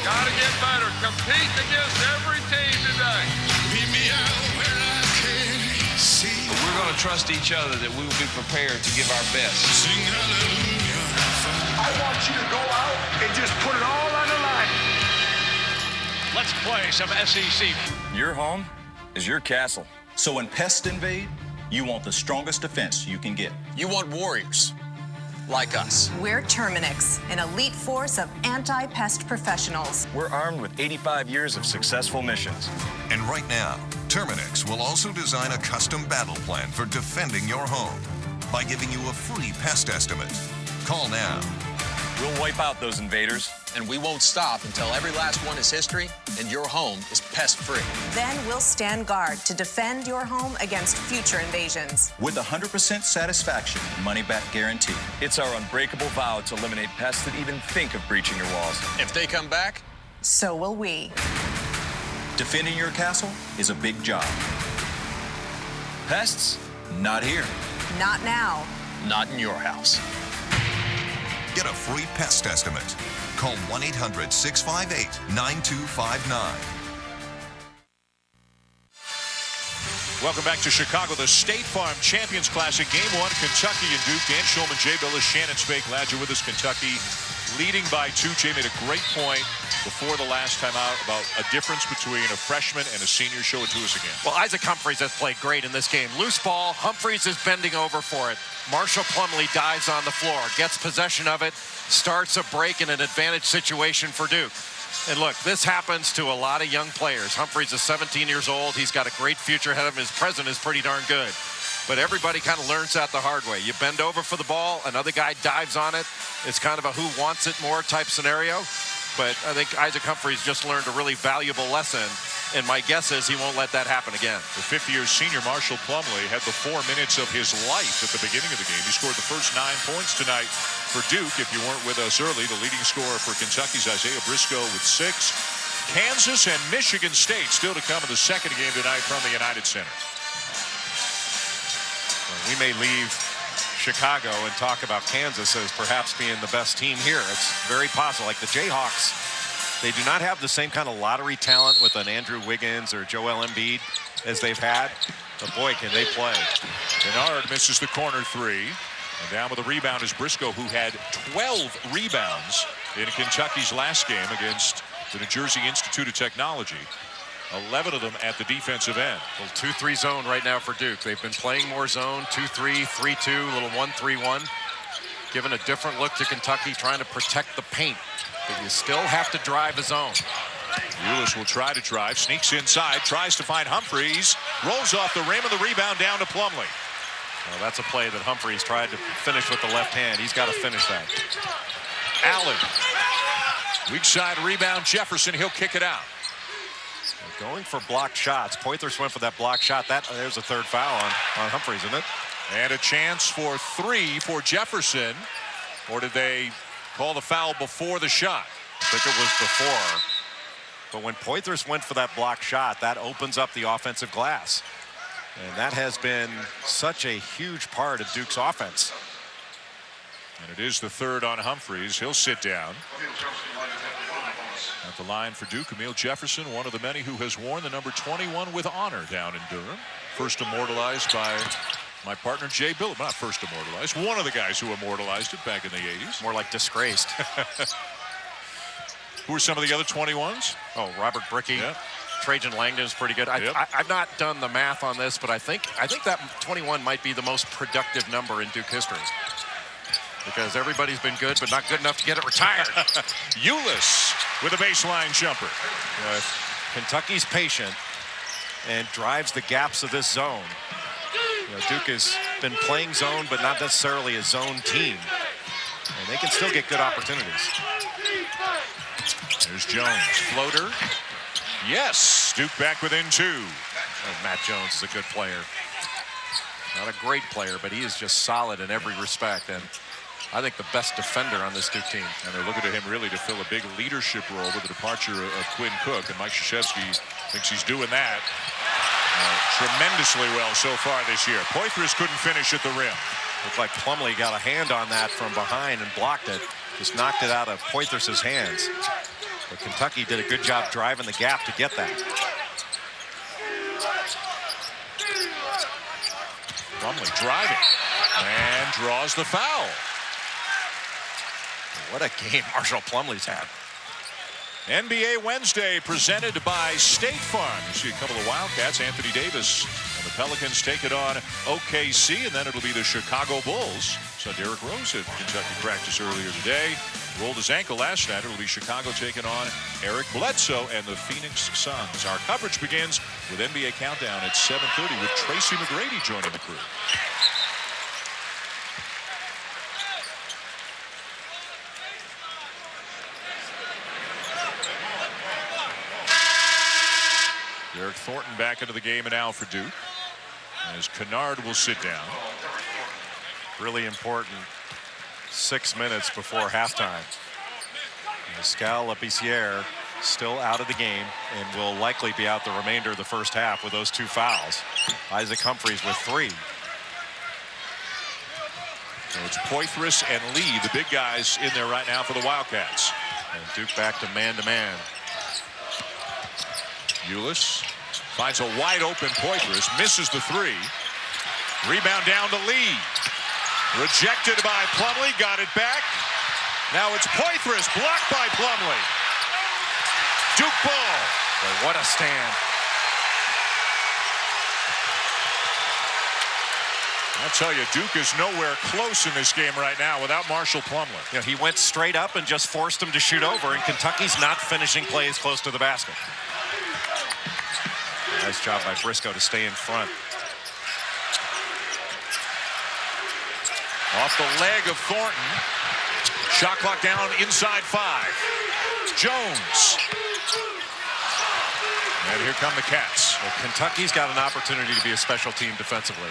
Gotta get better. Compete against every team today. Lead me out where I can see. But we're going to trust each other that we will be prepared to give our best. Sing hallelujah. I want you to go out and just put it all on the line. Let's play some SEC. Your home is your castle. So when pests invade, you want the strongest defense you can get. You want warriors like us. We're Terminix, an elite force of anti-pest professionals. We're armed with 85 years of successful missions. And right now, Terminix will also design a custom battle plan for defending your home by giving you a free pest estimate. Call now. We'll wipe out those invaders. And we won't stop until every last one is history and your home is pest-free. Then we'll stand guard to defend your home against future invasions. With 100% satisfaction and money-back guarantee. It's our unbreakable vow to eliminate pests that even think of breaching your walls. If they come back, so will we. Defending your castle is a big job. Pests? Not here. Not now. Not in your house. Get a free pest estimate. Call 1-800-658-9259. Welcome back to Chicago, the State Farm Champions Classic. Game 1, Kentucky and Duke. Dan Schulman, Jay Billis, Shannon Spake. Glad you're with us. Kentucky leading by 2. Jay made a great point before the last time out about a difference between a freshman and a senior. Show it to us again. Well, Isaac Humphries has played great in this game. Loose ball, Humphries is bending over for it. Marshall Plumlee dives on the floor, gets possession of it, starts a break in an advantage situation for Duke. And look, this happens to a lot of young players. Humphries is 17 years old. He's got a great future ahead of him. His present is pretty darn good. But everybody kind of learns that the hard way. You bend over for the ball, another guy dives on it. It's kind of a who wants it more type scenario. But I think Isaac Humphries just learned a really valuable lesson, and my guess is he won't let that happen again. The fifth-year senior Marshall Plumlee had the 4 minutes of his life at the beginning of the game. He scored the first 9 points tonight for Duke. If you weren't with us early, the leading scorer for Kentucky's Isaiah Briscoe with 6. Kansas and Michigan State still to come in the second game tonight from the United Center. Well, we may leave Chicago and talk about Kansas as perhaps being the best team here. It's very possible. Like the Jayhawks They do not have the same kind of lottery talent with an Andrew Wiggins or Joel Embiid as they've had. But boy, can they play. Kennard misses the corner three. And down with a rebound is Briscoe, who had 12 rebounds in Kentucky's last game against the New Jersey Institute of Technology. 11 of them at the defensive end. Well, 2-3 zone right now for Duke. They've been playing more zone, 2-3, 3-2, little 1-3-1. Giving a different look to Kentucky, trying to protect the paint. But you still have to drive a zone. Ulis will try to drive, sneaks inside, tries to find Humphreys, rolls off the rim, and the rebound down to Plumlee. Well, that's a play that Humphreys tried to finish with the left hand. He's got to finish that. Allen. Weak side rebound, Jefferson. He'll kick it out. Going for blocked shots. Poythress went for that blocked shot. There's a third foul on Humphreys, isn't it? And a chance for three for Jefferson. Or did they call the foul before the shot? I think it was before. But when Poythress went for that blocked shot, that opens up the offensive glass. And that has been such a huge part of Duke's offense. And it is the third on Humphreys. He'll sit down. At the line for Duke, Emil Jefferson, one of the many who has worn the number 21 with honor down in Durham. First immortalized by my partner Jay Billett. Not first immortalized, one of the guys who immortalized it back in the 80s. More like disgraced. Who are some of the other 21s? Oh, Robert Brickey. Yeah. Trajan Langdon is pretty good. I've not done the math on this, but I think that 21 might be the most productive number in Duke history. Because everybody's been good, but not good enough to get it retired. Ulis with a baseline jumper. Kentucky's patient and drives the gaps of this zone. Duke has been playing zone, but not necessarily a zone team. And they can still get good opportunities. There's Jones. Floater. Yes. Duke back within two. Matt Jones is a good player. Not a great player, but he is just solid in every respect. And I think the best defender on this Duke team. And they're looking to him really to fill a big leadership role with the departure of Quinn Cook. And Mike Krzyzewski thinks he's doing that tremendously well so far this year. Poythress couldn't finish at the rim. Looked like Plumlee got a hand on that from behind and blocked it. Just knocked it out of Poythress's hands. But Kentucky did a good job driving the gap to get that. Plumlee driving and draws the foul. What a game Marshall Plumlee's had. NBA Wednesday presented by State Farm. You see a couple of Wildcats, Anthony Davis and the Pelicans take it on OKC, and then it'll be the Chicago Bulls. So Derrick Rose at Kentucky practice earlier today. Rolled his ankle last night. It'll be Chicago taking on Eric Bledsoe and the Phoenix Suns. Our coverage begins with NBA Countdown at 7:30 with Tracy McGrady joining the crew. Derek Thornton back into the game now for Duke, as Kennard will sit down. Really important 6 minutes before halftime. Pascal Labissiere still out of the game and will likely be out the remainder of the first half with those two fouls. Isaac Humphreys with 3. So it's Poythress and Lee, the big guys in there right now for the Wildcats. And Duke back to man-to-man. Ulis finds a wide open Poythress, misses the 3. Rebound down to Lee. Rejected by Plumlee, got it back. Now it's Poythress, blocked by Plumlee. Duke ball. Boy, what a stand. I tell you, Duke is nowhere close in this game right now without Marshall Plumlee. He went straight up and just forced him to shoot over, and Kentucky's not finishing plays close to the basket. Nice job by Briscoe to stay in front. Off the leg of Thornton. Shot clock down inside 5. Jones. And here come the Cats. Well, Kentucky's got an opportunity to be a special team defensively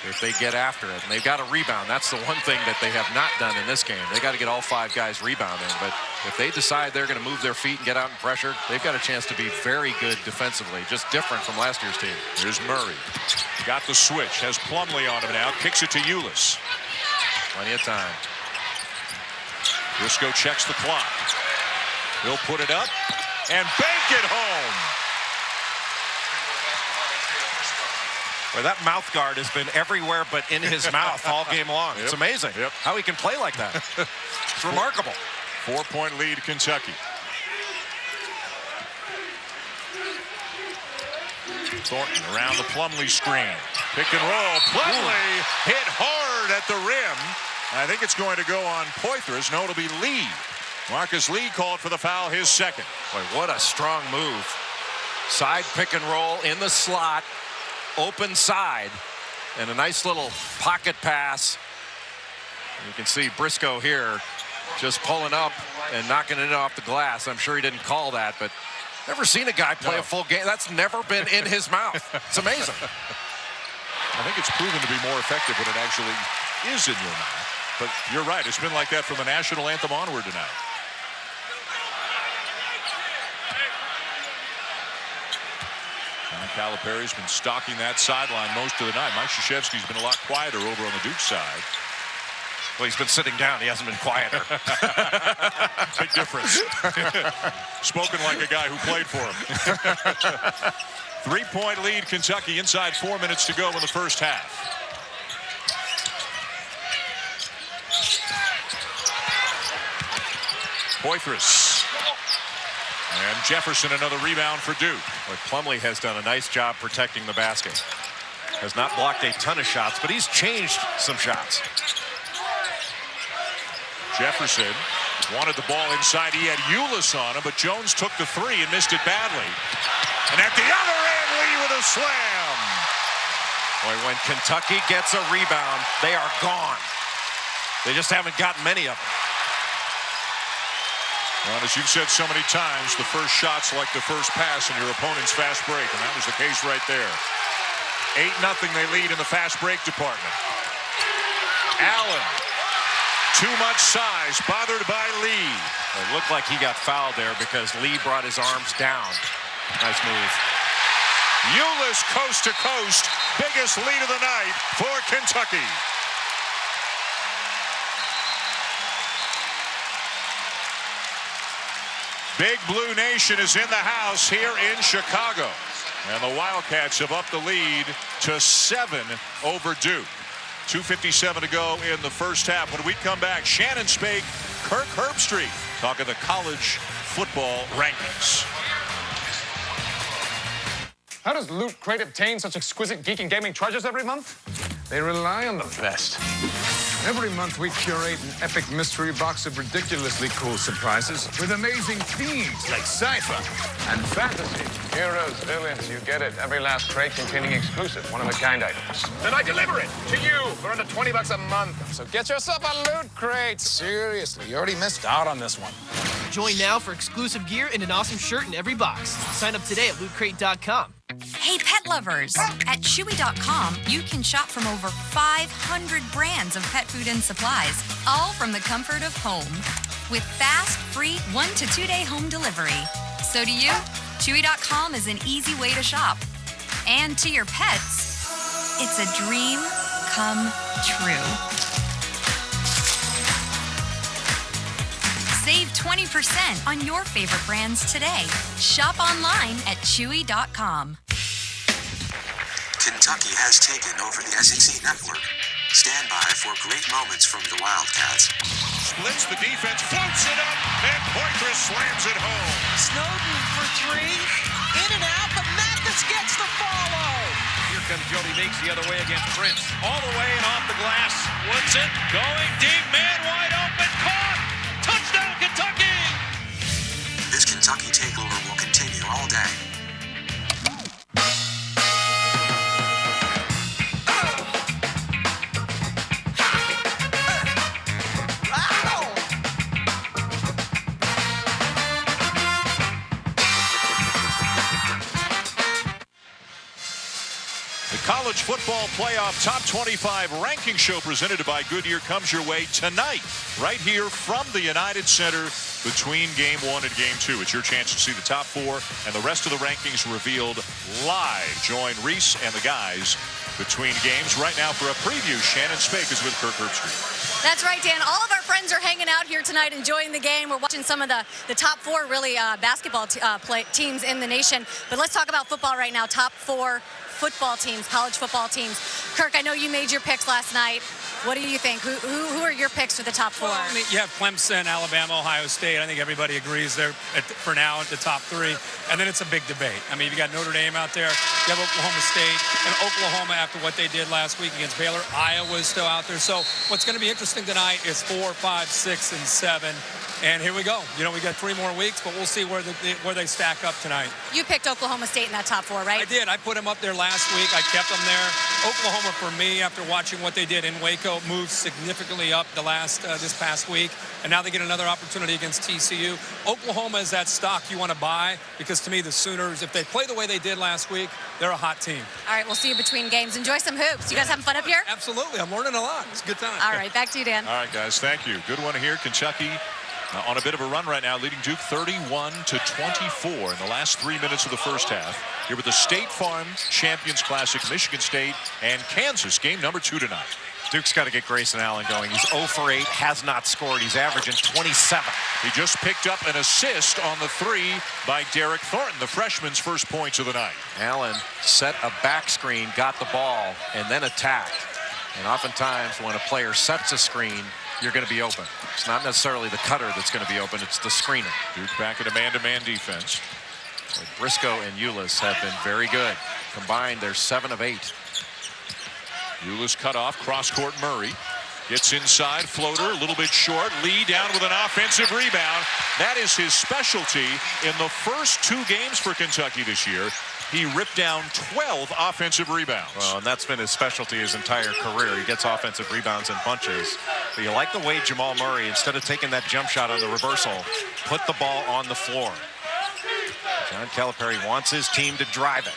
if they get after it. And they've got to rebound. That's the one thing that they have not done in this game. They got to get all 5 guys rebounding. But if they decide they're going to move their feet and get out in pressure, they've got a chance to be very good defensively, just different from last year's team. Here's Murray. Got the switch. Has Plumlee on him now. Kicks it to Ulis. Plenty of time. Briscoe checks the clock. He'll put it up and bank it home. Well, that mouth guard has been everywhere but in his mouth all game long. It's amazing how he can play like that. It's remarkable. 4-point lead, Kentucky. Thornton around the Plumlee screen. Pick and roll. Plumlee hit hard at the rim. I think it's going to go on Poitras. No, it'll be Lee. Marcus Lee called for the foul, his second. Boy, what a strong move. Side pick and roll in the slot. Open side. And a nice little pocket pass. You can see Briscoe here just pulling up and knocking it off the glass. I'm sure he didn't call that, but never seen a guy play a full game. That's never been in his mouth. It's amazing. I think it's proven to be more effective when it actually is in your mouth. But you're right. It's been like that from the national anthem onward tonight. John Calipari's been stalking that sideline most of the night. Mike Krzyzewski's been a lot quieter over on the Duke side. Well, he's been sitting down. He hasn't been quieter. Big difference. Spoken like a guy who played for him. 3-point lead, Kentucky, inside 4 minutes to go in the first half. Poitras. And Jefferson, another rebound for Duke. Well, Plumlee has done a nice job protecting the basket. Has not blocked a ton of shots, but he's changed some shots. Jefferson wanted the ball inside. He had Ulis on him, but Jones took the three and missed it badly. And at the other end, Lee with a slam. Boy, when Kentucky gets a rebound, they are gone. They just haven't gotten many of them. Well, as you've said so many times, the first shot's like the first pass in your opponent's fast break, and that was the case right there. 8-0 they lead in the fast break department. Allen. Too much size, bothered by Lee. It looked like he got fouled there because Lee brought his arms down. Nice move. Ulis coast to coast, biggest lead of the night for Kentucky. Big Blue Nation is in the house here in Chicago. And the Wildcats have upped the lead to 7 over Duke. 2:57 to go in the first half. When we come back, Shannon Spake, Kirk Herbstreit, talking the college football rankings. How does Loot Crate obtain such exquisite geek and gaming treasures every month? They rely on the best. Every month we curate an epic mystery box of ridiculously cool surprises with amazing themes like sci-fi and fantasy. Heroes, villains, you get it. Every last crate containing exclusive, one-of-a-kind items. Then I deliver it to you for under $20 a month. So get yourself a Loot Crate. Seriously, you already missed out on this one. Join now for exclusive gear and an awesome shirt in every box. Sign up today at lootcrate.com. Hey, pet lovers! At Chewy.com, you can shop from over 500 brands of pet food and supplies, all from the comfort of home. With fast, free 1 to 2 day home delivery. So do you? Chewy.com is an easy way to shop. And to your pets, it's a dream come true. Save 20% on your favorite brands today. Shop online at Chewy.com. Kentucky has taken over the SEC network. Stand by for great moments from the Wildcats. Splits the defense, floats it up, and Poitras slams it home. Snowden for three. In and out, but Mathis gets the follow. Here comes Jody Meeks the other way against Prince. All the way and off the glass. Woods it. Going deep. Man wide open. Caught. Touchdown, Kentucky. This Kentucky takeover will continue all day. The College Football Playoff Top 25 Ranking Show presented by Goodyear comes your way tonight, right here from the United Center between Game 1 and Game 2. It's your chance to see the top 4 and the rest of the rankings revealed live. Join Reese and the guys between games right now for a preview. Shannon Spake is with Kirk Herbstreit. That's right, Dan. All of our friends are hanging out here tonight enjoying the game. We're watching some of the top 4 really basketball teams in the nation. But let's talk about football right now. Top 4 football teams, college football teams. Kirk, I know you made your picks last night. What do you think? Who are your picks for the top 4? Well, I mean, you have Clemson, Alabama, Ohio State. I think everybody agrees they're, for now, at the top 3. And then it's a big debate. I mean, you got Notre Dame out there. You have Oklahoma State. And Oklahoma, after what they did last week against Baylor, Iowa is still out there. So what's going to be interesting tonight is 4, 5, 6, and 7. And here we go. You know, we got 3 more weeks, but we'll see where they stack up tonight. You picked Oklahoma State in that top 4, right? I did. I put them up there last week. I kept them there. Oklahoma, for me, after watching what they did in Waco, moved significantly up this past week. And now they get another opportunity against TCU. Oklahoma is that stock you want to buy because, to me, the Sooners, if they play the way they did last week, they're a hot team. All right, we'll see you between games. Enjoy some hoops. You guys having fun up here? Absolutely. I'm learning a lot. It's a good time. All right, back to you, Dan. All right, guys, thank you. Good one here. Kentucky on a bit of a run right now, leading Duke 31-24 in the last 3 minutes of the first half. Here with the State Farm Champions Classic, Michigan State and Kansas, game number 2 tonight. Duke's got to get Grayson Allen going. He's 0 for 8, has not scored. He's averaging 27. He just picked up an assist on the 3 by Derek Thornton, the freshman's first points of the night. Allen set a back screen, got the ball, and then attacked. And oftentimes when a player sets a screen, you're going to be open. It's not necessarily the cutter that's going to be open, it's the screener. Duke back in a man-to-man defense. Briscoe and Ulis have been very good. Combined, they're 7 of 8. Ulis cut off, cross-court Murray. Gets inside, floater, a little bit short. Lee down with an offensive rebound. That is his specialty in the first 2 games for Kentucky this year. He ripped down 12 offensive rebounds. Well, and that's been his specialty his entire career. He gets offensive rebounds in bunches. But you like the way Jamal Murray, instead of taking that jump shot on the reversal, put the ball on the floor. John Calipari wants his team to drive it.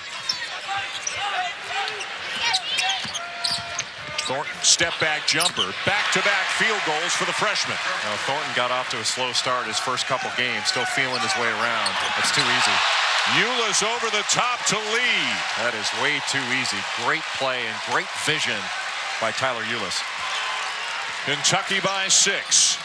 Thornton, step-back jumper, back-to-back field goals for the freshman. Now, Thornton got off to a slow start his first couple games, still feeling his way around. That's too easy. Ulis over the top to Lee. That is way too easy. Great play and great vision by Tyler Ulis. Kentucky by 6.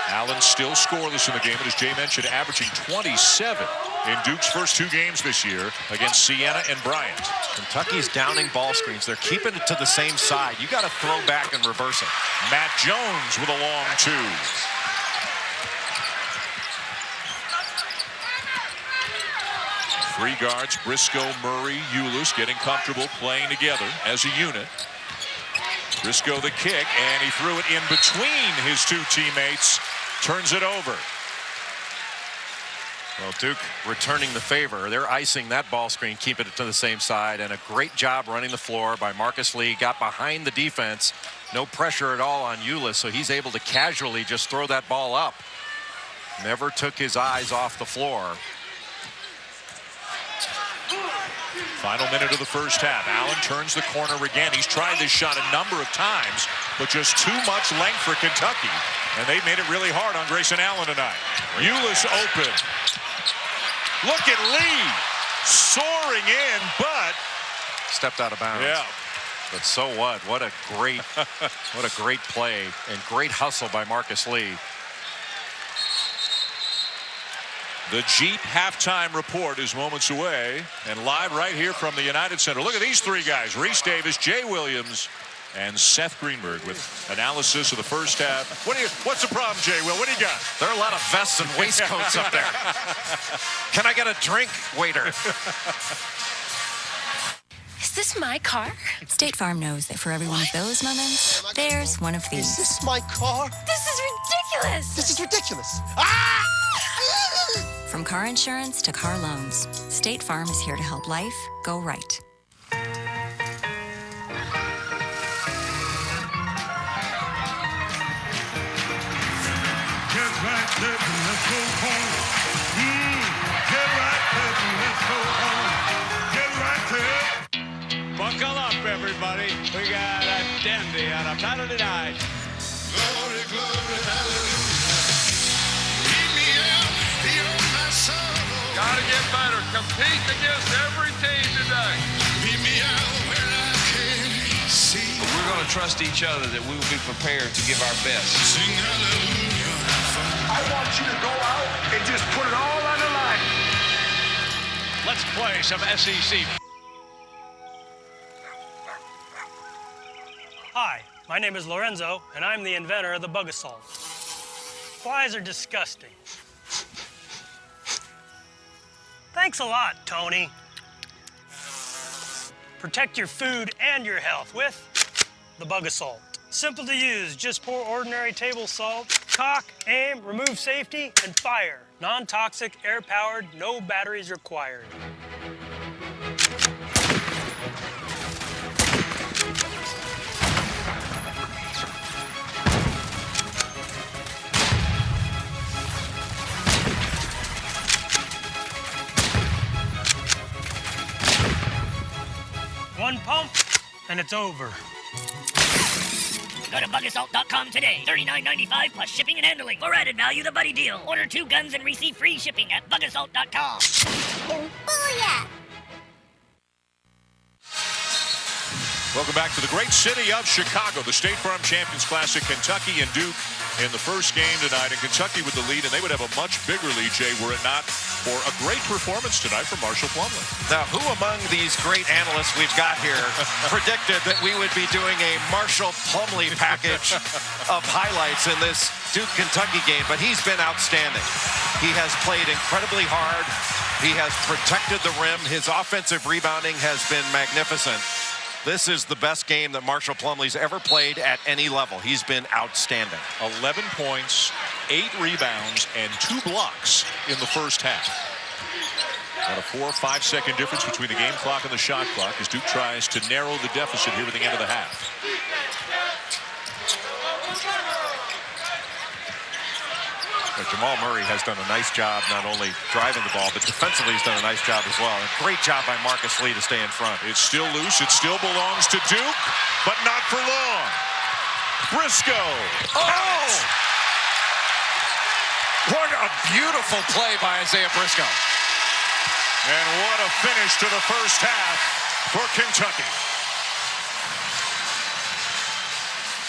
Allen still scoreless in the game, and as Jay mentioned, averaging 27 in Duke's first 2 games this year against Siena and Bryant. Kentucky's downing ball screens. They're keeping it to the same side. You got to throw back and reverse it. Matt Jones with a long 2. Three guards, Briscoe, Murray, Ulis getting comfortable playing together as a unit. Briscoe the kick, and he threw it in between his 2 teammates. Turns it over. Well, Duke returning the favor. They're icing that ball screen, keeping it to the same side, and a great job running the floor by Marcus Lee. Got behind the defense. No pressure at all on Ulis, so he's able to casually just throw that ball up. Never took his eyes off the floor. Final minute of the first half. Allen turns the corner again. He's tried this shot a number of times, but just too much length for Kentucky. And they made it really hard on Grayson Allen tonight. Ulis open. Look at Lee soaring in, but stepped out of bounds. Yeah. But so what? What a great play and great hustle by Marcus Lee. The Jeep halftime report is moments away and live right here from the United Center. Look at these 3 guys, Reese Davis, Jay Williams, and Seth Greenberg with analysis of the first half. What's the problem, Jay Will? What do you got? There are a lot of vests and waistcoats up there. Can I get a drink, waiter? Is this my car? State Farm knows that for every one of those moments, there's one of these. Is this my car? This is ridiculous! This is ridiculous. Ah! From car insurance to car loans, State Farm is here to help life go right. Get right, let's go home. Get right, let's go home. Dandy out of Saturday night. Glory, glory, hallelujah. Beat me out, feel my soul. Gotta get better. Compete against every team today. Beat me out where I can't see. We're going to trust each other that we will be prepared to give our best. Sing hallelujah. I want you to go out and just put it all on the line. Let's play some SEC. Hi, my name is Lorenzo, and I'm the inventor of the Bug Assault. Flies are disgusting. Thanks a lot, Tony. Protect your food and your health with the Bug Assault. Simple to use, just pour ordinary table salt, cock, aim, remove safety, and fire. Non-toxic, air-powered, no batteries required. One pump, and it's over. Go to bugassault.com today. $39.95 plus shipping and handling. For added value, the buddy deal. Order 2 guns and receive free shipping at bugassault.com. Oh, booyah! Welcome back to the great city of Chicago, the State Farm Champions Classic. Kentucky and Duke in the first game tonight, and Kentucky with the lead, and they would have a much bigger lead, Jay, were it not for a great performance tonight from Marshall Plumlee. Now, who among these great analysts we've got here predicted that we would be doing a Marshall Plumlee package of highlights in this Duke-Kentucky game? But he's been outstanding. He has played incredibly hard. He has protected the rim. His offensive rebounding has been magnificent. This is the best game that Marshall Plumlee's ever played at any level. He's been outstanding. 11 points, 8 rebounds, and 2 blocks in the first half. About a 4 or 5 second difference between the game clock and the shot clock as Duke tries to narrow the deficit here at the end of the half. Jamal Murray has done a nice job not only driving the ball, but defensively he's done a nice job as well. And great job by Marcus Lee to stay in front. It's still loose. It still belongs to Duke, but not for long. Briscoe. Oh! What a beautiful play by Isaiah Briscoe. And what a finish to the first half for Kentucky.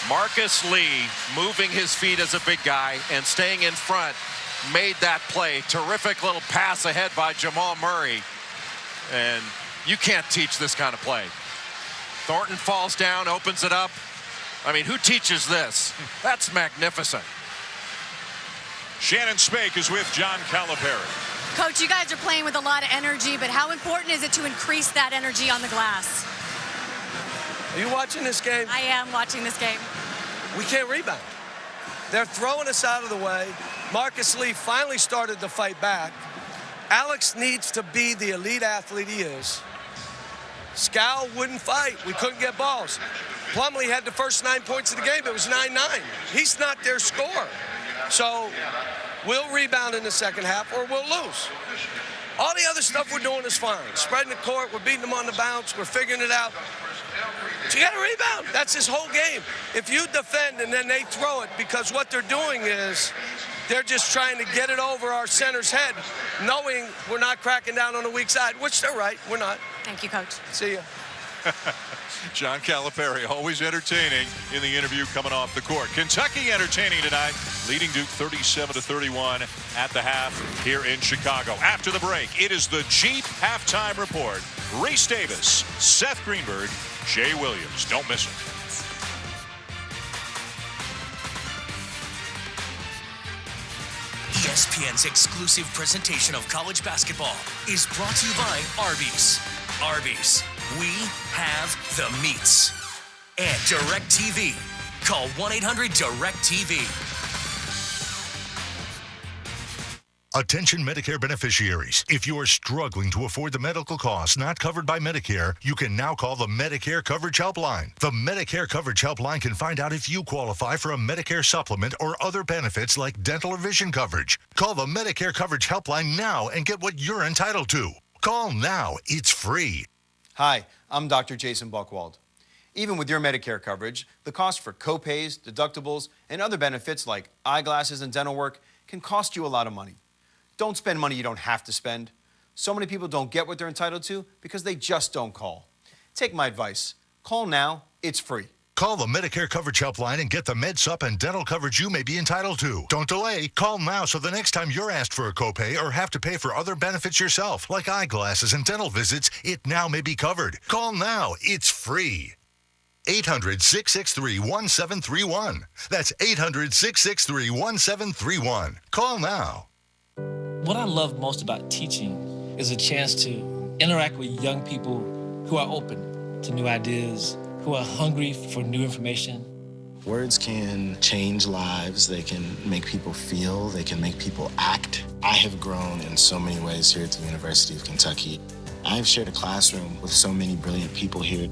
Marcus Lee moving his feet as a big guy and staying in front made that play. Terrific little pass ahead by Jamal Murray. And you can't teach this kind of play. Thornton falls down, opens it up. I mean, who teaches this? That's magnificent. Shannon Spake is with John Calipari. Coach, you guys are playing with a lot of energy, but how important is it to increase that energy on the glass? Are you watching this game? I am watching this game. We can't rebound. They're throwing us out of the way. Marcus Lee finally started to fight back. Alex needs to be the elite athlete he is. Scal wouldn't fight. We couldn't get balls. Plumlee had the first 9 points of the game. It was 9-9. He's not their scorer. So we'll rebound in the second half or we'll lose. All the other stuff we're doing is fine. Spreading the court, we're beating them on the bounce, we're figuring it out. So you got to rebound. That's this whole game. If you defend and then they throw it, because what they're doing is they're just trying to get it over our center's head, knowing we're not cracking down on the weak side, which they're right. We're not. Thank you, Coach. See ya. John Calipari, always entertaining in the interview coming off the court. Kentucky entertaining tonight, leading Duke 37-31 at the half here in Chicago. After the break, it is the Jeep halftime report. Reese Davis, Seth Greenberg, Jay Williams. Don't miss it. ESPN's exclusive presentation of college basketball is brought to you by Arby's. Arby's, we have the meats. And DirecTV. Call 1-800-DirecTV. Attention Medicare beneficiaries. If you are struggling to afford the medical costs not covered by Medicare, you can now call the Medicare Coverage Helpline. The Medicare Coverage Helpline can find out if you qualify for a Medicare supplement or other benefits like dental or vision coverage. Call the Medicare Coverage Helpline now and get what you're entitled to. Call now. It's free. Hi, I'm Dr. Jason Buchwald. Even with your Medicare coverage, the cost for copays, deductibles, and other benefits like eyeglasses and dental work can cost you a lot of money. Don't spend money you don't have to spend. So many people don't get what they're entitled to because they just don't call. Take my advice. Call now. It's free. Call the Medicare Coverage Helpline and get the MedSup and dental coverage you may be entitled to. Don't delay. Call now so the next time you're asked for a copay or have to pay for other benefits yourself, like eyeglasses and dental visits, it now may be covered. Call now. It's free. 800-663-1731. That's 800-663-1731. Call now. What I love most about teaching is a chance to interact with young people who are open to new ideas, who are hungry for new information. Words can change lives. They can make people feel. They can make people act. I have grown in so many ways here at the University of Kentucky. I've shared a classroom with so many brilliant people here.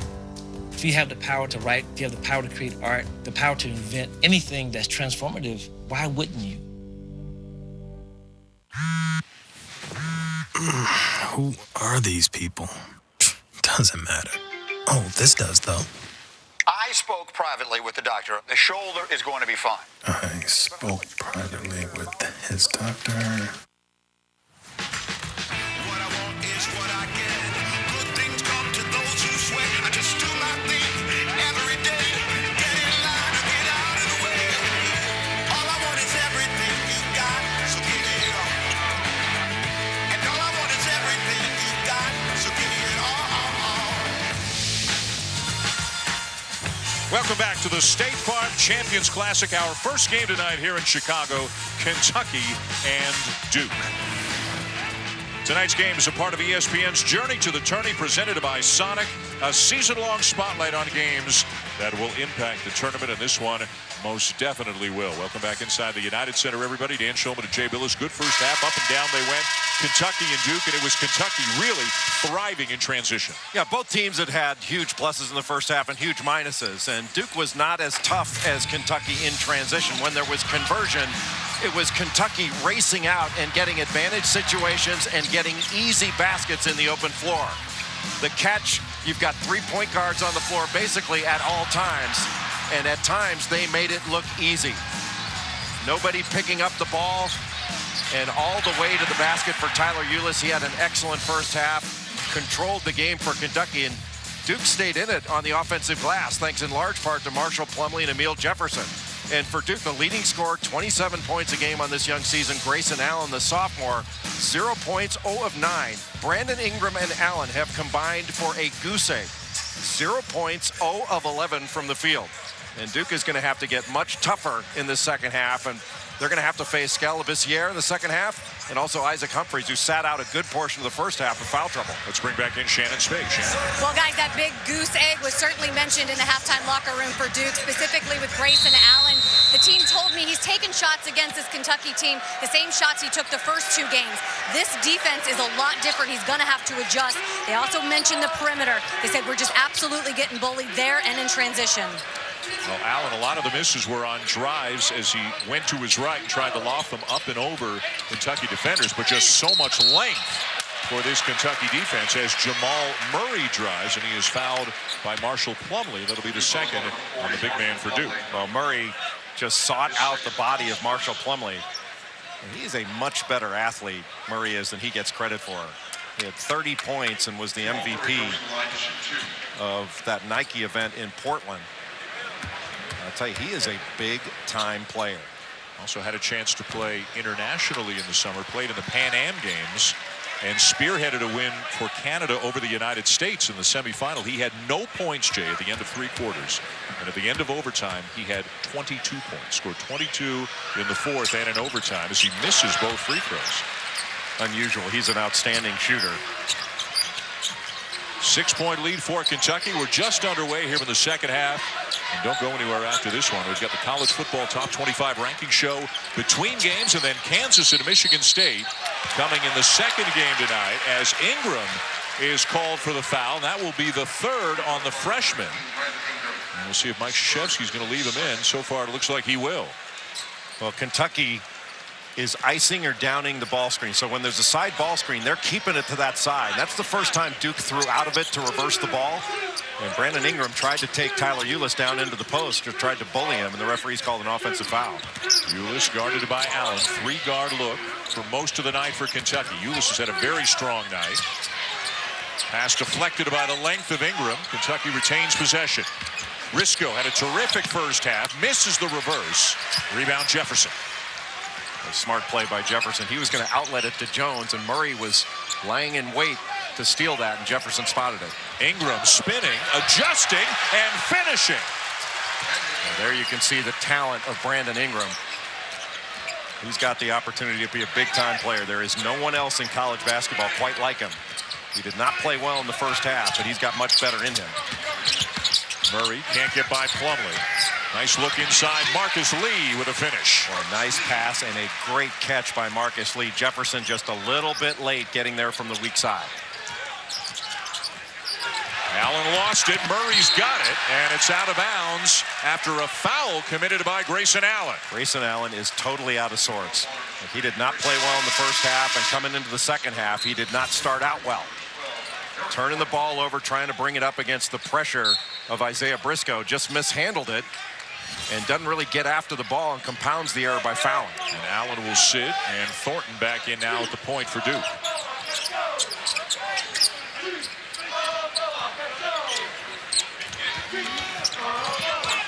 If you have the power to write, if you have the power to create art, the power to invent anything that's transformative, why wouldn't you? Who are these people? Doesn't matter. Oh, this does, though. I spoke privately with the doctor. The shoulder is going to be fine. I spoke privately with his doctor. Welcome back to the State Farm Champions Classic, our first game tonight here in Chicago, Kentucky and Duke. Tonight's game is a part of ESPN's Journey to the Tourney, presented by Sonic, a season-long spotlight on games that will impact the tournament, and this one most definitely will. Welcome back inside the United Center, everybody. Dan Shulman and Jay Billis. Good first half. Up and down they went. Kentucky and Duke, and it was Kentucky really thriving in transition. Yeah, both teams had huge pluses in the first half and huge minuses, and Duke was not as tough as Kentucky in transition. When there was conversion, it was Kentucky racing out and getting advantage situations and getting easy baskets in the open floor. The catch, you've got three-point guards on the floor basically at all times, and at times they made it look easy. Nobody picking up the ball, and all the way to the basket for Tyler Ulis. He had an excellent first half, controlled the game for Kentucky, and Duke stayed in it on the offensive glass, thanks in large part to Marshall Plumlee and Emil Jefferson. And for Duke, the leading scorer, 27 points a game on this young season, Grayson Allen, the sophomore, 0 points, 0 of 9. Brandon Ingram and Allen have combined for a goose egg. 0 points, 0 of 11 from the field. And Duke is going to have to get much tougher in the second half, and they're going to have to face Scalabissiere in the second half, and also Isaac Humphries, who sat out a good portion of the first half with foul trouble. Let's bring back in Shannon Spade. Shannon. Well, guys, that big goose egg was certainly mentioned in the halftime locker room for Duke, specifically with Grayson Allen. The team told me he's taken shots against this Kentucky team, the same shots he took the first two games. This defense is a lot different. He's going to have to adjust. They also mentioned the perimeter. They said we're just absolutely getting bullied there and in transition. Well, Allen, a lot of the misses were on drives as he went to his right and tried to loft them up and over Kentucky defenders, but just so much length for this Kentucky defense as Jamal Murray drives, and he is fouled by Marshall Plumlee. That'll be the second on the big man for Duke. Well, Murray just sought out the body of Marshall Plumlee. And he is a much better athlete, Murray is, than he gets credit for. He had 30 points and was the MVP of that Nike event in Portland. I'll tell you, he is a big-time player. Also had a chance to play internationally in the summer, played in the Pan Am Games, and spearheaded a win for Canada over the United States in the semifinal. He had no points, Jay, at the end of three quarters. And at the end of overtime, he had 22 points. Scored 22 in the fourth and in overtime as he misses both free throws. Unusual. He's an outstanding shooter. 6-point lead for Kentucky. We're just underway here in the second half. And don't go anywhere after this one. We've got the college football top 25 ranking show between games, and then Kansas and Michigan State coming in the second game tonight as Ingram is called for the foul. And that will be the third on the freshman. And we'll see if Mike Krzyzewski's going to leave him in. So far, it looks like he will. Well, Kentucky is icing or downing the ball screen. So when there's a side ball screen, they're keeping it to that side. That's the first time Duke threw out of it to reverse the ball. And Brandon Ingram tried to take Tyler Ulis down into the post, or tried to bully him, and the referees called an offensive foul. Ulis guarded by Allen. 3-guard look for most of the night for Kentucky. Ulis has had a very strong night. Pass deflected by the length of Ingram. Kentucky retains possession. Risco had a terrific first half, misses the reverse. Rebound Jefferson. A smart play by Jefferson. He was going to outlet it to Jones, and Murray was lying in wait to steal that, and Jefferson spotted it. Ingram spinning, adjusting, and finishing. And there you can see the talent of Brandon Ingram. He's got the opportunity to be a big-time player. There is no one else in college basketball quite like him. He did not play well in the first half, but he's got much better in him. Murray can't get by Plumlee. Nice look inside. Marcus Lee with a finish. Well, a nice pass and a great catch by Marcus Lee. Jefferson just a little bit late getting there from the weak side. Allen lost it. Murray's got it, and it's out of bounds after a foul committed by Grayson Allen. Grayson Allen is totally out of sorts. He did not play well in the first half, and coming into the second half, he did not start out well. Turning the ball over, trying to bring it up against the pressure of Isaiah Briscoe, just mishandled it and doesn't really get after the ball and compounds the error by fouling. And Allen will sit, and Thornton back in now at the point for Duke.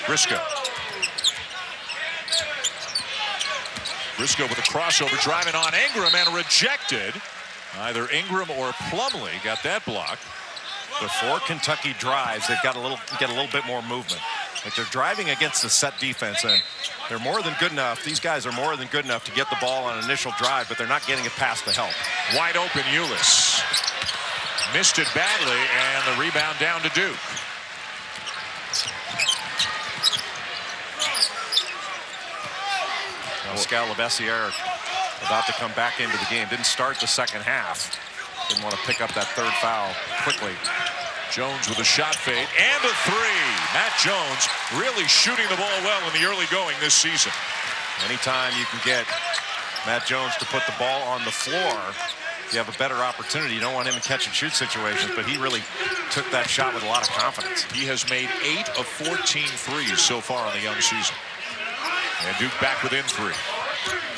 Briscoe. Briscoe with a crossover, driving on Ingram, and rejected. Either Ingram or Plumlee got that block. Before Kentucky drives, they've got get a little bit more movement. Like, they're driving against the set defense, and they're more than good enough. These guys are more than good enough to get the ball on initial drive, but they're not getting it past the help. Wide open Ulis. Missed it badly, and the rebound down to Duke. Pascal Labissiere about to come back into the game. Didn't start the second half. Didn't want to pick up that third foul quickly. Jones with a shot fade and a three. Matt Jones really shooting the ball well in the early going this season. Anytime you can get Matt Jones to put the ball on the floor, you have a better opportunity. You don't want him in catch and shoot situations, but he really took that shot with a lot of confidence. He has made 8 of 14 threes so far in the young season. And Duke back within 3.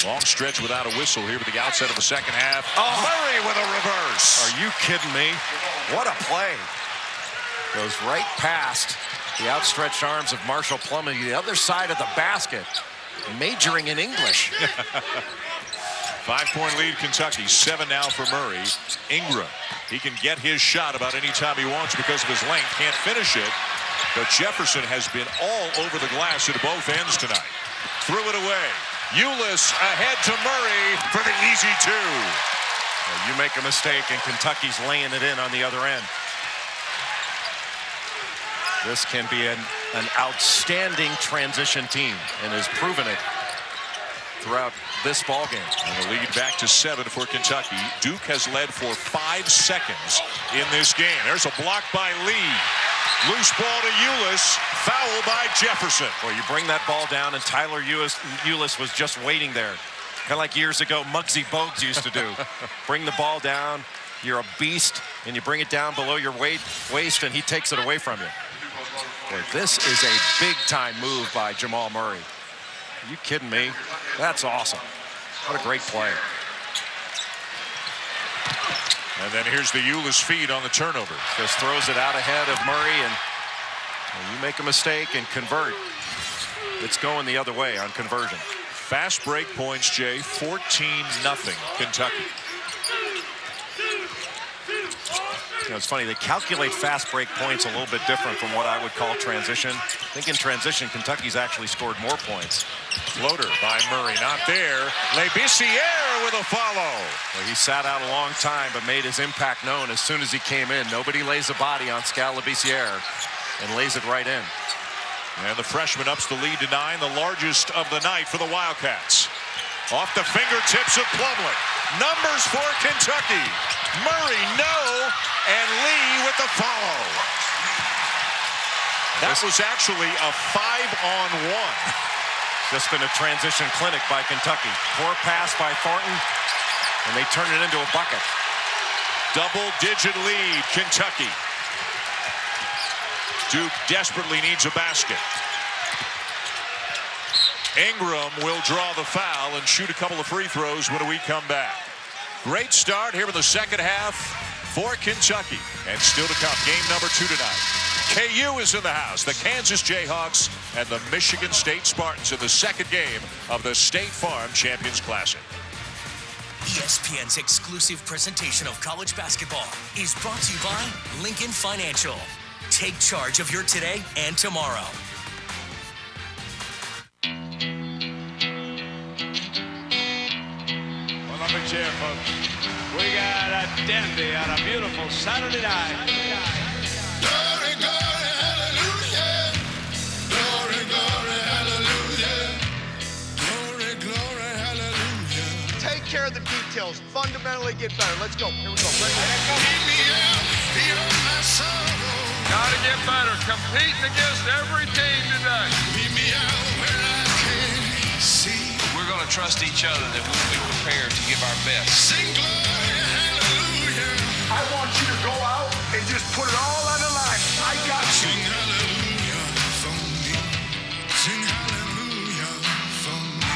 Long stretch without a whistle here with the outset of the second half. Oh, Murray with a reverse. Are you kidding me? What a play. Goes right past the outstretched arms of Marshall Plumlee, the other side of the basket, majoring in English. 5-point lead Kentucky, 7 now for Murray. Ingram, he can get his shot about any time he wants because of his length. Can't finish it, but Jefferson has been all over the glass at both ends tonight. Threw it away. Ulis ahead to Murray for the easy 2. Well, you make a mistake and Kentucky's laying it in on the other end. This can be an outstanding transition team and has proven it throughout this ball game. And the lead back to 7 for Kentucky. Duke has led for 5 seconds in this game. There's a block by Lee. Loose ball to Ulis. Foul by Jefferson. Well, you bring that ball down, and Tyler Ulis was just waiting there. Kind of like years ago Muggsy Bogues used to do. Bring the ball down, you're a beast, and you bring it down below your waist, and he takes it away from you. Boy, this is a big-time move by Jamal Murray. Are you kidding me? That's awesome. What a great play. And then here's the Ulis feed on the turnover. Just throws it out ahead of Murray, and you make a mistake and convert. It's going the other way on conversion. Fast break points, Jay. 14-0 Kentucky. You know, it's funny, they calculate fast break points a little bit different from what I would call transition. I think in transition, Kentucky's actually scored more points. Floater by Murray, not there. Labissiere with a follow. Well, he sat out a long time, but made his impact known as soon as he came in. Nobody lays a body on Skal Labissiere and lays it right in. And the freshman ups the lead to 9, the largest of the night for the Wildcats. Off the fingertips of Plumlee. Numbers for Kentucky. Murray, no, and Lee with the follow. That was actually a 5-on-1. Just been a transition clinic by Kentucky. Poor pass by Thornton, and they turn it into a bucket. Double-digit lead, Kentucky. Duke desperately needs a basket. Ingram will draw the foul and shoot a couple of free throws when we come back. Great start here in the second half for Kentucky. And still to come, game number 2 tonight. KU is in the house. The Kansas Jayhawks and the Michigan State Spartans in the second game of the State Farm Champions Classic. ESPN's exclusive presentation of college basketball is brought to you by Lincoln Financial. Take charge of your today and tomorrow. Hold up a chair, folks. We got a dandy on a beautiful Saturday night. Glory, glory, hallelujah. Glory, glory, hallelujah. Glory, glory, hallelujah. Take care of the details. Fundamentally get better. Let's go. Here we go. Bring it. Keep me out, beyond my sorrow. Gotta get better. Competing against every team today. Meet me out where I can see. We're going to trust each other that we'll be prepared to give our best. Sing glory, hallelujah. I want you to go out and just put it all on the line. I got you. Sing hallelujah for me. Sing hallelujah for me.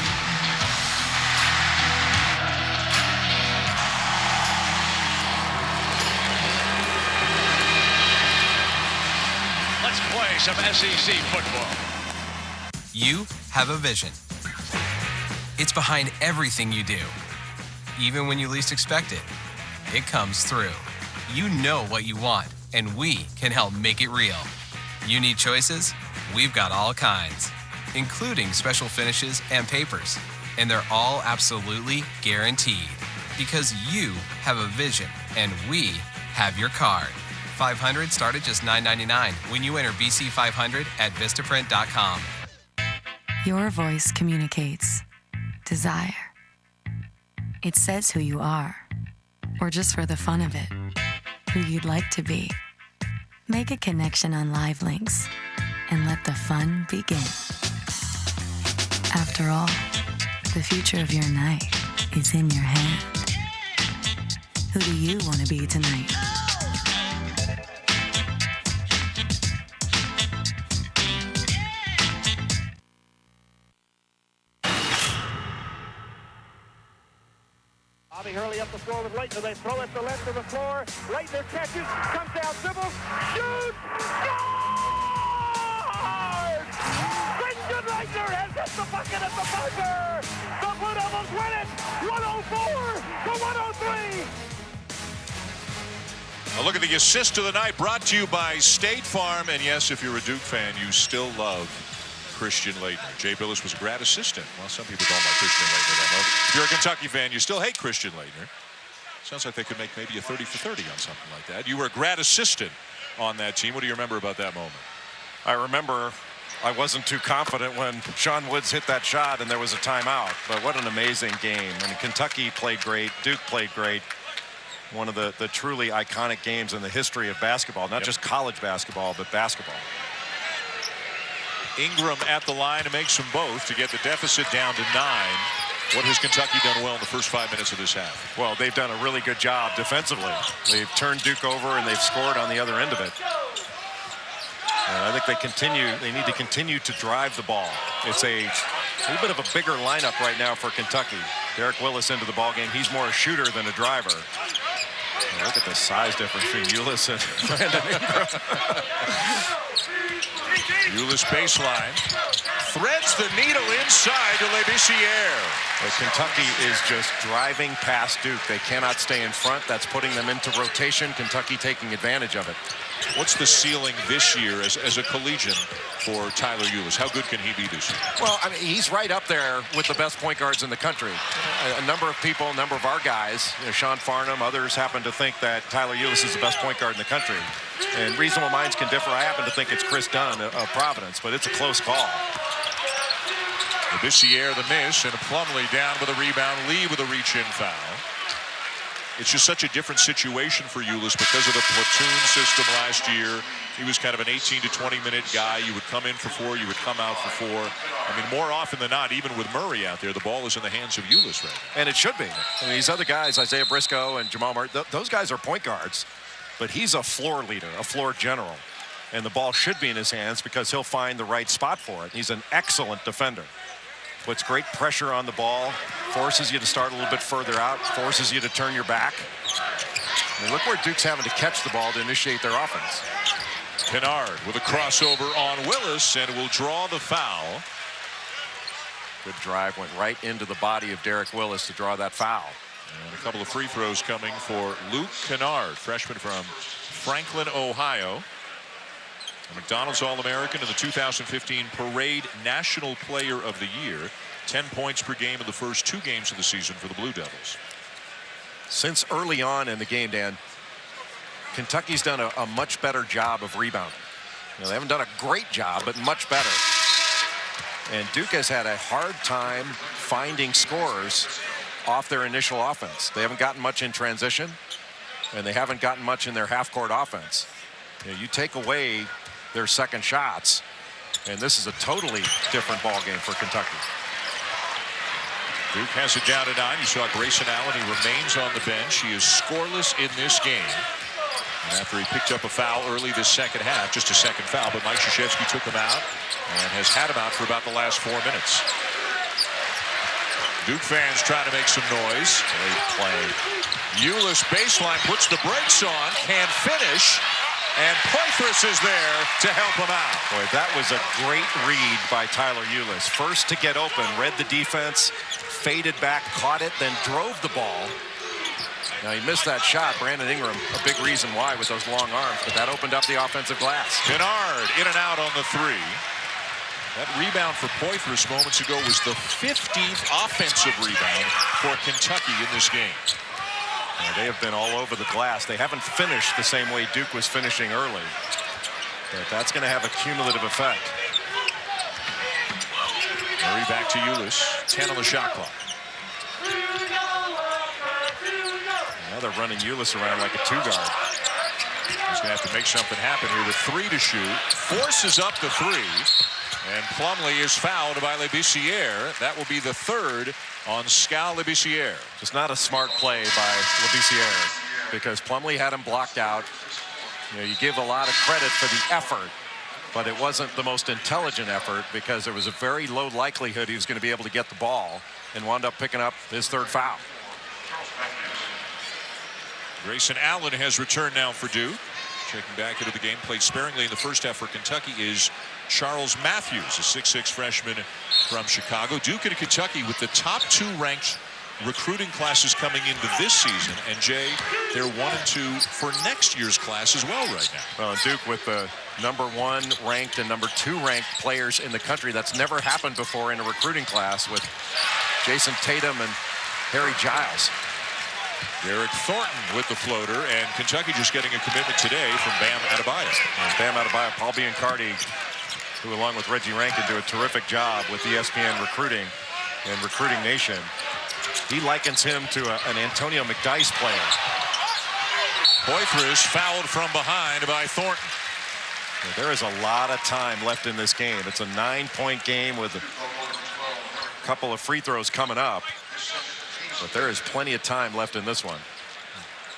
Let's play some SEC football. You have a vision. It's behind everything you do. Even when you least expect it, it comes through. You know what you want, and we can help make it real. You need choices? We've got all kinds, including special finishes and papers. And they're all absolutely guaranteed because you have a vision and we have your card. 500 start at just $9.99 when you enter BC500 at Vistaprint.com. Your voice communicates desire. It says who you are, or just for the fun of it, who you'd like to be. Make a connection on Live Links and let the fun begin. After all, the future of your night is in your hand. Who do you want to be tonight? Bobby Hurley up the floor with Leitner. They throw it to the left of the floor. Leitner catches, comes down, dribbles, shoots, scores! Christian Leitner has hit the bucket at the buzzer. The Blue Devils win it, 104 to 103. A look at the assist of the night brought to you by State Farm. And yes, if you're a Duke fan, you still love Christian Leitner. Jay Billis was a grad assistant. Well, some people don't like Christian Leitner that much. If you're a Kentucky fan, you still hate Christian Leitner. Sounds like they could make maybe a 30 for 30 on something like that. You were a grad assistant on that team. What do you remember about that moment? I remember I wasn't too confident when Sean Woods hit that shot and there was a timeout. But what an amazing game. And Kentucky played great. Duke played great. One of the truly iconic games in the history of basketball. Not just college basketball, but basketball. Ingram at the line to make them both to get the deficit down to 9. What has Kentucky done well in the first 5 minutes of this half? Well, they've done a really good job defensively. They've turned Duke over and they've scored on the other end of it. And I think they need to continue to drive the ball. It's a little bit of a bigger lineup right now for Kentucky. Derek Willis into the ball game. He's more a shooter than a driver. And look at the size difference between Ulis and Brandon Ingram. Ulis baseline. Threads the needle inside to Labissiere. Kentucky is just driving past Duke. They cannot stay in front. That's putting them into rotation. Kentucky taking advantage of it. What's the ceiling this year as a collegian for Tyler Ulis? How good can he be this year? Well, I mean, he's right up there with the best point guards in the country. A number of people, a number of our guys, Sean Farnham, others happen to think that Tyler Ulis is the best point guard in the country. And reasonable minds can differ. I happen to think it's Chris Dunn of Providence, but it's a close call. Labissiere the miss, and Plumlee down with a rebound. Lee with a reach-in foul. It's just such a different situation for Ulis because of the platoon system last year. He was kind of an 18 to 20-minute guy. You would come in for 4, you would come out for 4. I mean, more often than not, even with Murray out there, the ball is in the hands of Ulis right now. And it should be. I mean, these other guys, Isaiah Briscoe and Jamal Murray, those guys are point guards. But he's a floor leader, a floor general. And the ball should be in his hands because he'll find the right spot for it. He's an excellent defender. Puts great pressure on the ball, forces you to start a little bit further out, forces you to turn your back. I mean, look where Duke's having to catch the ball to initiate their offense. Kennard with a crossover on Willis and will draw the foul. Good drive, went right into the body of Derek Willis to draw that foul. And a couple of free throws coming for Luke Kennard, freshman from Franklin, Ohio. A McDonald's All-American and the 2015 Parade National Player of the Year. 10 points per game in the first 2 games of the season for the Blue Devils. Since early on in the game, Dan, Kentucky's done a much better job of rebounding. You know, they haven't done a great job, but much better. And Duke has had a hard time finding scorers off their initial offense. They haven't gotten much in transition, and they haven't gotten much in their half-court offense. You know, you take away their second shots, and this is a totally different ball game for Kentucky. Duke has it down to 9. You saw Grayson Allen. He remains on the bench. He is scoreless in this game. And after he picked up a foul early this second half, just a second foul, but Mike Krzyzewski took him out and has had him out for about the last 4 minutes. Duke fans trying to make some noise. Great play. Ulis baseline, puts the brakes on, can't finish. And Poitras is there to help him out. Boy, that was a great read by Tyler Ulis. First to get open, read the defense, faded back, caught it, then drove the ball. Now he missed that shot. Brandon Ingram, a big reason why with those long arms, but that opened up the offensive glass. Kennard in and out on the 3. That rebound for Poitras moments ago was the 15th offensive rebound for Kentucky in this game. Now, they have been all over the glass. They haven't finished the same way Duke was finishing early. But that's going to have a cumulative effect. Murray back to Ulis. 10 on the shot clock. Now they're running Ulis around like a 2-guard. He's going to have to make something happen here. The 3 to shoot. Forces up the 3. And Plumlee is fouled by Labissiere. That will be the 3rd on Skal Labissiere. Just not a smart play by Labissiere because Plumlee had him blocked out. You know, you give a lot of credit for the effort, but it wasn't the most intelligent effort because there was a very low likelihood he was going to be able to get the ball and wound up picking up his 3rd foul. Grayson Allen has returned now for Duke. Checking back into the game, played sparingly in the first half for Kentucky is Charles Matthews, a 6'6 freshman from Chicago. Duke and Kentucky with the top 2 ranked recruiting classes coming into this season. And Jay, they're 1 and 2 for next year's class as well right now. Well, Duke with the #1 ranked and #2 ranked players in the country. That's never happened before in a recruiting class with Jason Tatum and Harry Giles. Derek Thornton with the floater, and Kentucky just getting a commitment today from Bam Adebayo. And Bam Adebayo, Paul Biancardi, who along with Reggie Rankin do a terrific job with ESPN recruiting and Recruiting Nation. He likens him to an Antonio McDyess player. Poitras fouled from behind by Thornton. There is a lot of time left in this game. It's a 9-point game with a couple of free throws coming up. But there is plenty of time left in this one.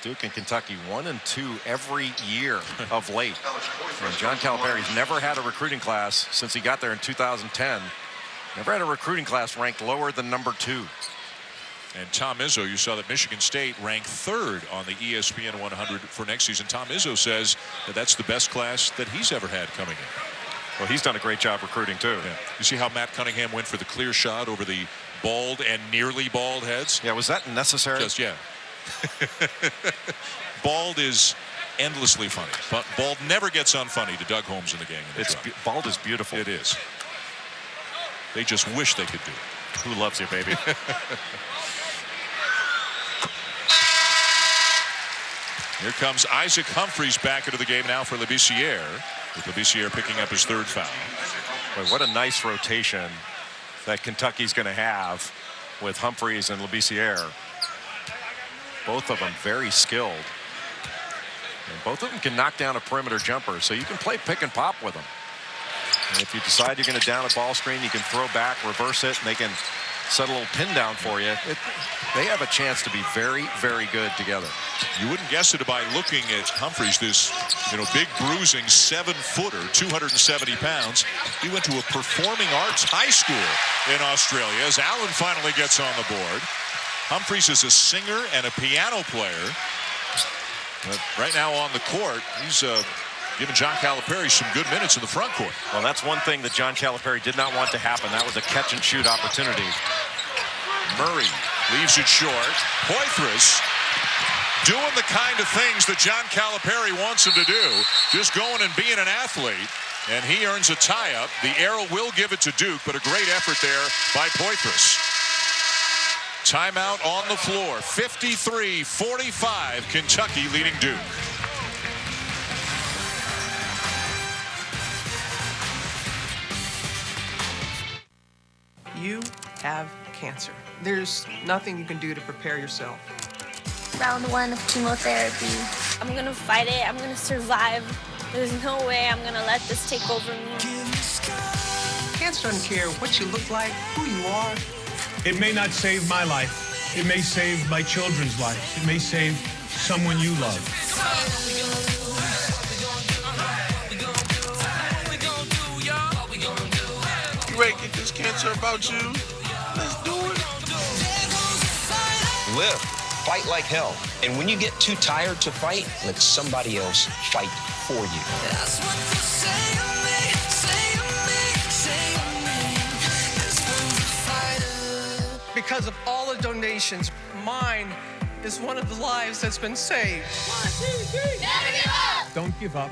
Duke and Kentucky 1 and 2 every year of late. And John Calipari's never had a recruiting class since he got there in 2010. Never had a recruiting class ranked lower than #2. And Tom Izzo, you saw that Michigan State ranked 3rd on the ESPN 100 for next season. Tom Izzo says that that's the best class that he's ever had coming in. Well, he's done a great job recruiting too. Yeah. You see how Matt Cunningham went for the clear shot over the bald and nearly bald heads? Yeah, was that necessary? Just, yeah. Bald is endlessly funny. But bald never gets unfunny to Doug Holmes and the gang. Bald is beautiful. It is. They just wish they could do it. Who loves you, baby? Here comes Isaac Humphries back into the game now for Labissiere. With Labissiere picking up his 3rd foul. Boy, what a nice rotation that Kentucky's going to have with Humphries and Labissiere. Both of them very skilled. And both of them can knock down a perimeter jumper, so you can play pick and pop with them. And if you decide you're going to down a ball screen, you can throw back, reverse it, and they can set a little pin down for you. They have a chance to be very, very good together. You wouldn't guess it by looking at Humphries, this big bruising 7-footer, 270 pounds. He went to a performing arts high school in Australia as Allen finally gets on the board. Humphries is a singer and a piano player. But right now on the court, he's giving John Calipari some good minutes in the front court. Well, that's one thing that John Calipari did not want to happen. That was a catch and shoot opportunity. Murray leaves it short. Poitras doing the kind of things that John Calipari wants him to do. Just going and being an athlete. And he earns a tie-up. The arrow will give it to Duke, but a great effort there by Poitras. Timeout on the floor. 53-45. Kentucky leading Duke. You have cancer. There's nothing you can do to prepare yourself. Round 1 of chemotherapy. I'm gonna fight it. I'm gonna survive. There's no way I'm gonna let this take over me. Cancer doesn't care what you look like, who you are. It may not save my life. It may save my children's lives. It may save someone you love. You ready to get this cancer about you? Let's do it. Live. Fight like hell. And when you get too tired to fight, let somebody else fight for you. That's what they say of me, say of me. Because of all the donations, mine is one of the lives that's been saved. 1, 2, 3. Never give up. Don't give up.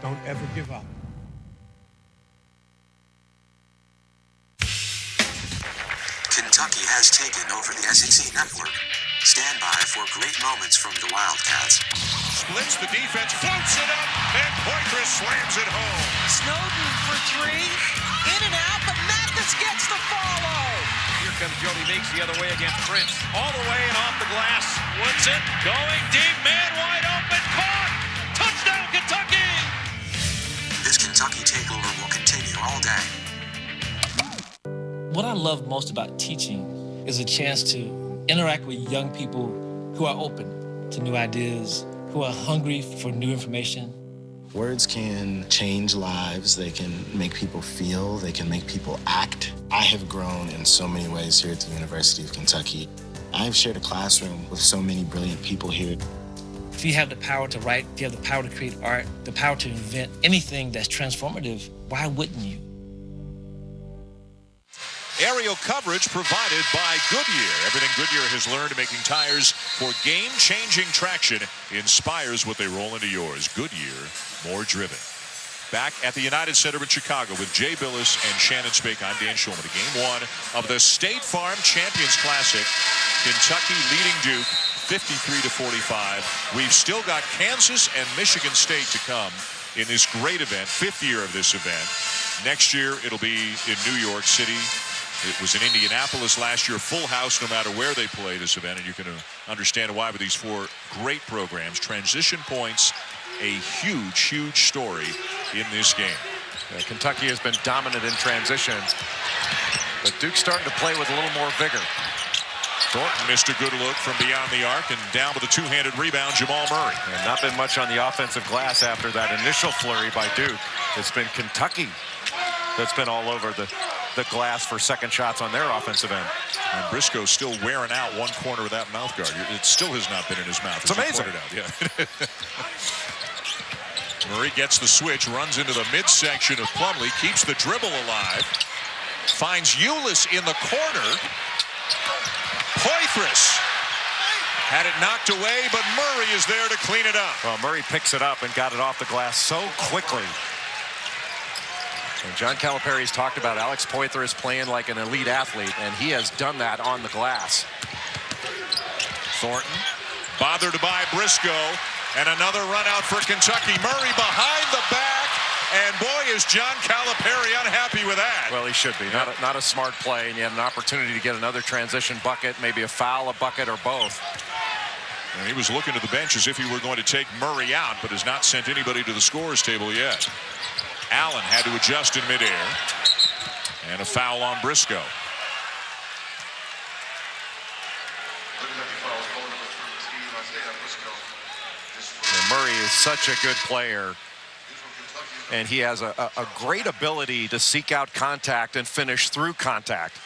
Don't ever give up. Kentucky has taken over the SEC network. Stand by for great moments from the Wildcats. Splits the defense, floats it up, and Poitras slams it home. Snowden for 3, in and out, but Mathis gets the follow. Here comes Jody Meeks the other way against Prince. All the way and off the glass. Woodson going deep, man wide open, caught. Touchdown, Kentucky! This Kentucky takeover will continue all day. What I love most about teaching is a chance to interact with young people who are open to new ideas, who are hungry for new information. Words can change lives. They can make people feel. They can make people act. I have grown in so many ways here at the University of Kentucky. I've shared a classroom with so many brilliant people here. If you have the power to write, if you have the power to create art, the power to invent anything that's transformative, why wouldn't you? Aerial coverage provided by Goodyear. Everything Goodyear has learned making tires for game-changing traction inspires what they roll into yours. Goodyear, more driven. Back at the United Center in Chicago with Jay Billis and Shannon Spake. I'm Dan Schulman. Game 1 of the State Farm Champions Classic. Kentucky leading Duke 53-45. We've still got Kansas and Michigan State to come in this great event, 5th year of this event. Next year, it'll be in New York City. It was in Indianapolis last year, full house no matter where they play this event, and you can understand why with these 4 great programs. Transition points, a huge, huge story in this game. Kentucky has been dominant in transition, but Duke's starting to play with a little more vigor. Thornton missed a good look from beyond the arc, and down with a two-handed rebound, Jamal Murray. And not been much on the offensive glass after that initial flurry by Duke. It's been Kentucky that's been all over the glass for second shots on their offensive end. And Briscoe's still wearing out one corner of that mouth guard. It still has not been in his mouth. It's amazing. Murray gets the switch, runs into the midsection of Plumlee, keeps the dribble alive, finds Ulis in the corner. Poitras had it knocked away, but Murray is there to clean it up. Well, Murray picks it up and got it off the glass so quickly. And John Calipari's talked about Alex Poitras playing like an elite athlete, and he has done that on the glass. Thornton bothered by Briscoe, and another run out for Kentucky. Murray behind the back, and boy, is John Calipari unhappy with that. Well, he should be. Not a smart play, and you had an opportunity to get another transition bucket, maybe a foul, a bucket, or both. And he was looking to the bench as if he were going to take Murray out, but has not sent anybody to the scorer's table yet. Allen had to adjust in midair. And a foul on Briscoe. And Murray is such a good player. And he has a great ability to seek out contact and finish through contact.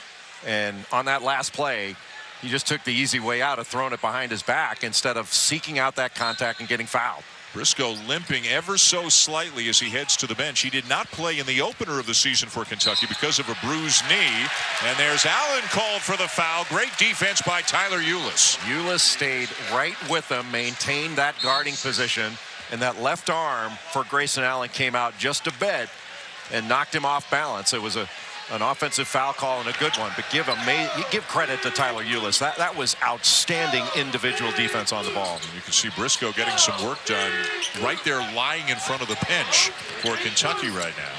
And on that last play, he just took the easy way out of throwing it behind his back instead of seeking out that contact and getting fouled. Briscoe limping ever so slightly as he heads to the bench. He did not play in the opener of the season for Kentucky because of a bruised knee. And there's Allen called for the foul. Great defense by Tyler Ulis. Ulis stayed right with him, maintained that guarding position, and that left arm for Grayson Allen came out just a bit and knocked him off balance. It was an offensive foul call and a good one, but give credit to Tyler Ulis. That was outstanding individual defense on the ball. And you can see Briscoe getting some work done right there, lying in front of the bench for Kentucky right now.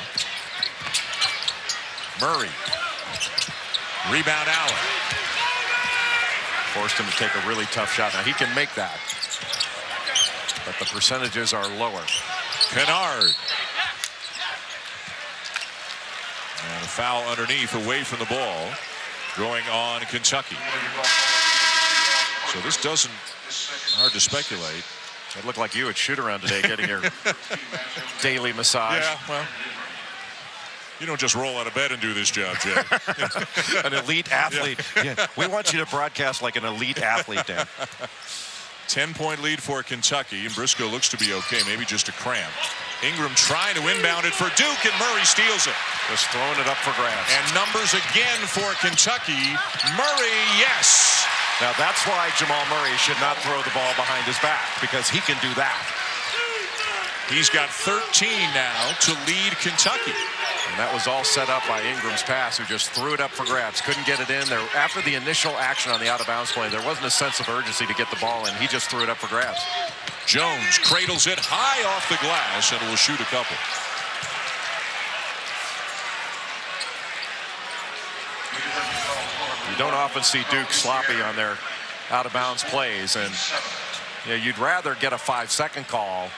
Murray. Rebound Allen. Forced him to take a really tough shot. Now he can make that, but the percentages are lower. Kennard. And a foul underneath, away from the ball, going on Kentucky. So this doesn't, hard to speculate. It looked like you at shoot around today getting your daily massage. Yeah, well, you don't just roll out of bed and do this job, Jay. An elite athlete. Yeah, we want you to broadcast like an elite athlete, Dan. 10-point lead for Kentucky, and Briscoe looks to be okay, maybe just a cramp. Ingram trying to inbound it for Duke, and Murray steals it. Just throwing it up for grabs. And numbers again for Kentucky. Murray, yes. Now that's why Jamal Murray should not throw the ball behind his back, because he can do that. He's got 13 now to lead Kentucky. And that was all set up by Ingram's pass, who just threw it up for grabs. Couldn't get it in there. After the initial action on the out-of-bounds play, there wasn't a sense of urgency to get the ball in. He just threw it up for grabs. Jones cradles it high off the glass and will shoot a couple. You don't often see Duke sloppy on their out-of-bounds plays, and you'd rather get a 5-second call,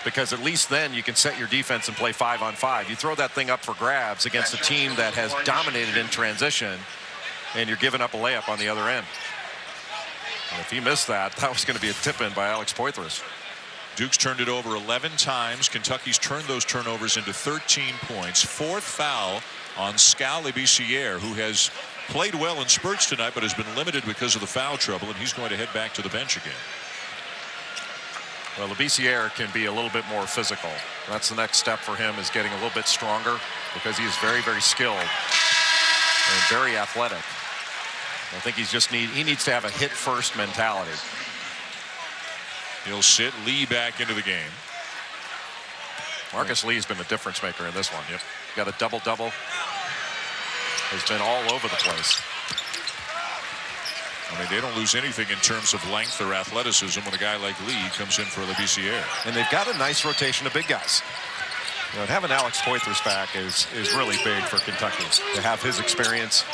because at least then you can set your defense and play 5-on-5. You throw that thing up for grabs against a team that has dominated in transition, and you're giving up a layup on the other end. And if he missed that, that was going to be a tip-in by Alex Poitras. Duke's turned it over 11 times. Kentucky's turned those turnovers into 13 points. Fourth foul on Skal Labissiere, who has played well in spurts tonight, but has been limited because of the foul trouble, and he's going to head back to the bench again. Well, Labissiere can be a little bit more physical. That's the next step for him, is getting a little bit stronger, because he is very, very skilled and very athletic. I think he needs to have a hit-first mentality. He'll sit Lee back into the game. Marcus Lee's been the difference maker in this one. Yep. Got a double-double. Has been all over the place. I mean, they don't lose anything in terms of length or athleticism when a guy like Lee comes in for Labissiere. And they've got a nice rotation of big guys. Having Alex Poitras back is really big for Kentucky, to have his experience.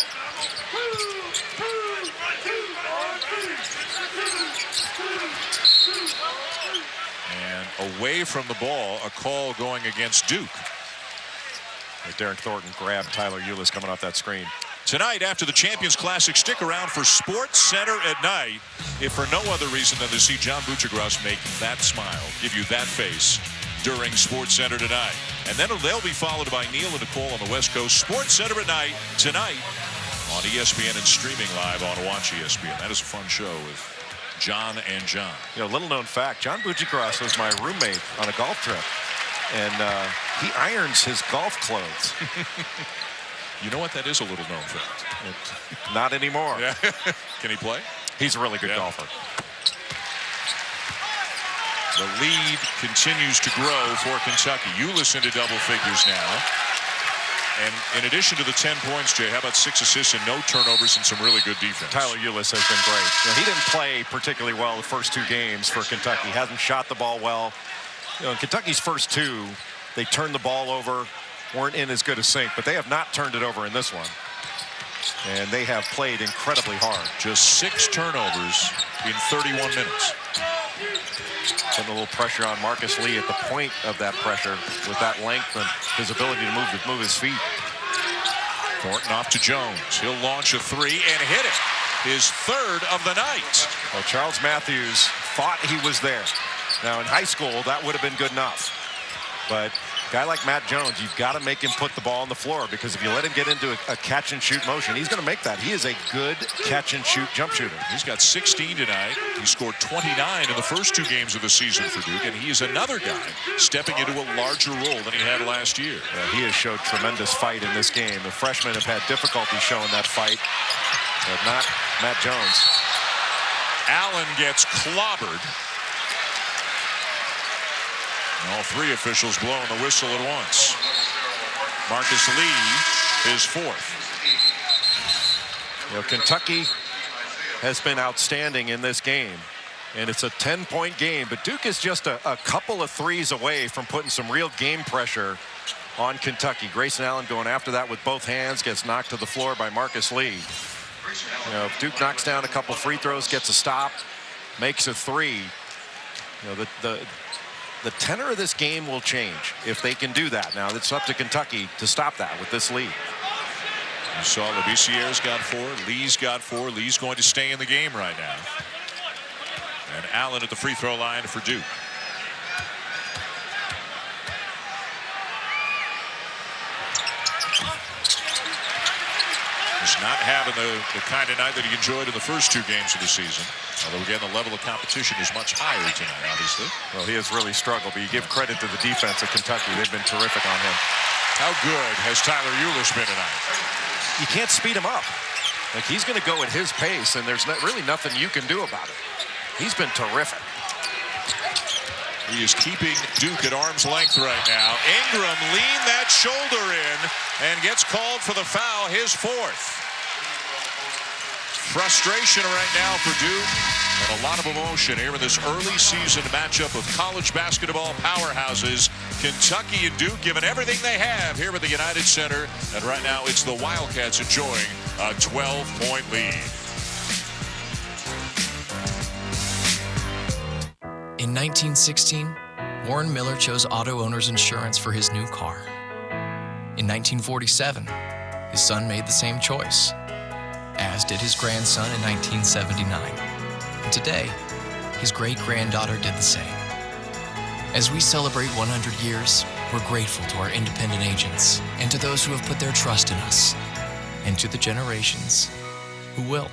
And away from the ball, a call going against Duke. Derek Thornton grabbed Tyler Ulis coming off that screen. Tonight, after the Champions Classic, stick around for Sports Center at night, if for no other reason than to see John Buccigross make that smile, give you that face during Sports Center tonight. And then they'll be followed by Neil and Nicole on the West Coast. Sports Center at night tonight on ESPN and streaming live on Watch ESPN. That is a fun show with John and John. Little known fact, John Buccigross was my roommate on a golf trip, and he irons his golf clothes. You know what? That is a little known fact. Not anymore. Yeah. Can he play? He's a really good golfer. The lead continues to grow for Kentucky. Ulis into double figures now. And in addition to the 10 points, Jay, how about 6 assists and no turnovers and some really good defense? Tyler Ulis has been great. He didn't play particularly well the first 2 games for Kentucky. Hasn't shot the ball well. In Kentucky's first 2, they turned the ball over, weren't in as good a sync, but they have not turned it over in this one. And they have played incredibly hard. Just 6 turnovers in 31 minutes. Putting a little pressure on Marcus Lee at the point of that pressure with that length and his ability to move his feet. Thornton off to Jones. He'll launch a 3 and hit it. His 3rd of the night. Well, Charles Matthews thought he was there. Now, in high school, that would have been good enough. But a guy like Matt Jones, you've got to make him put the ball on the floor, because if you let him get into a catch-and-shoot motion, he's going to make that. He is a good catch-and-shoot jump shooter. He's got 16 tonight. He scored 29 in the first 2 games of the season for Duke, and he is another guy stepping into a larger role than he had last year. He has showed tremendous fight in this game. The freshmen have had difficulty showing that fight, but not Matt Jones. Allen gets clobbered. All 3 officials blowing the whistle at once. Marcus Lee is 4th. You know, Kentucky has been outstanding in this game, and it's a 10-point game, but Duke is just a couple of threes away from putting some real game pressure on Kentucky. Grayson Allen going after that with both hands, gets knocked to the floor by Marcus Lee. You know, if Duke knocks down a couple free throws, gets a stop, makes a 3, you know, the tenor of this game will change if they can do that. Now, it's up to Kentucky to stop that with this lead. You saw Labissiere's got 4. Lee's got 4. Lee's going to stay in the game right now. And Allen at the free throw line for Duke. Just not having the kind of night that he enjoyed in the first 2 games of the season. Although, again, the level of competition is much higher tonight, obviously. Well, he has really struggled, but you give credit to the defense of Kentucky. They've been terrific on him. How good has Tyler Ulis been tonight? You can't speed him up. Like, he's going to go at his pace, and there's really nothing you can do about it. He's been terrific. He is keeping Duke at arm's length right now. Ingram leaned that shoulder in and gets called for the foul, his 4th. Frustration right now for Duke, and a lot of emotion here in this early season matchup of college basketball powerhouses. Kentucky and Duke giving everything they have here at the United Center, and right now it's the Wildcats enjoying a 12-point lead. In 1916, Warren Miller chose auto owner's insurance for his new car. In 1947, his son made the same choice, as did his grandson in 1979. And today, his great-granddaughter did the same. As we celebrate 100 years, we're grateful to our independent agents and to those who have put their trust in us, and to the generations who will.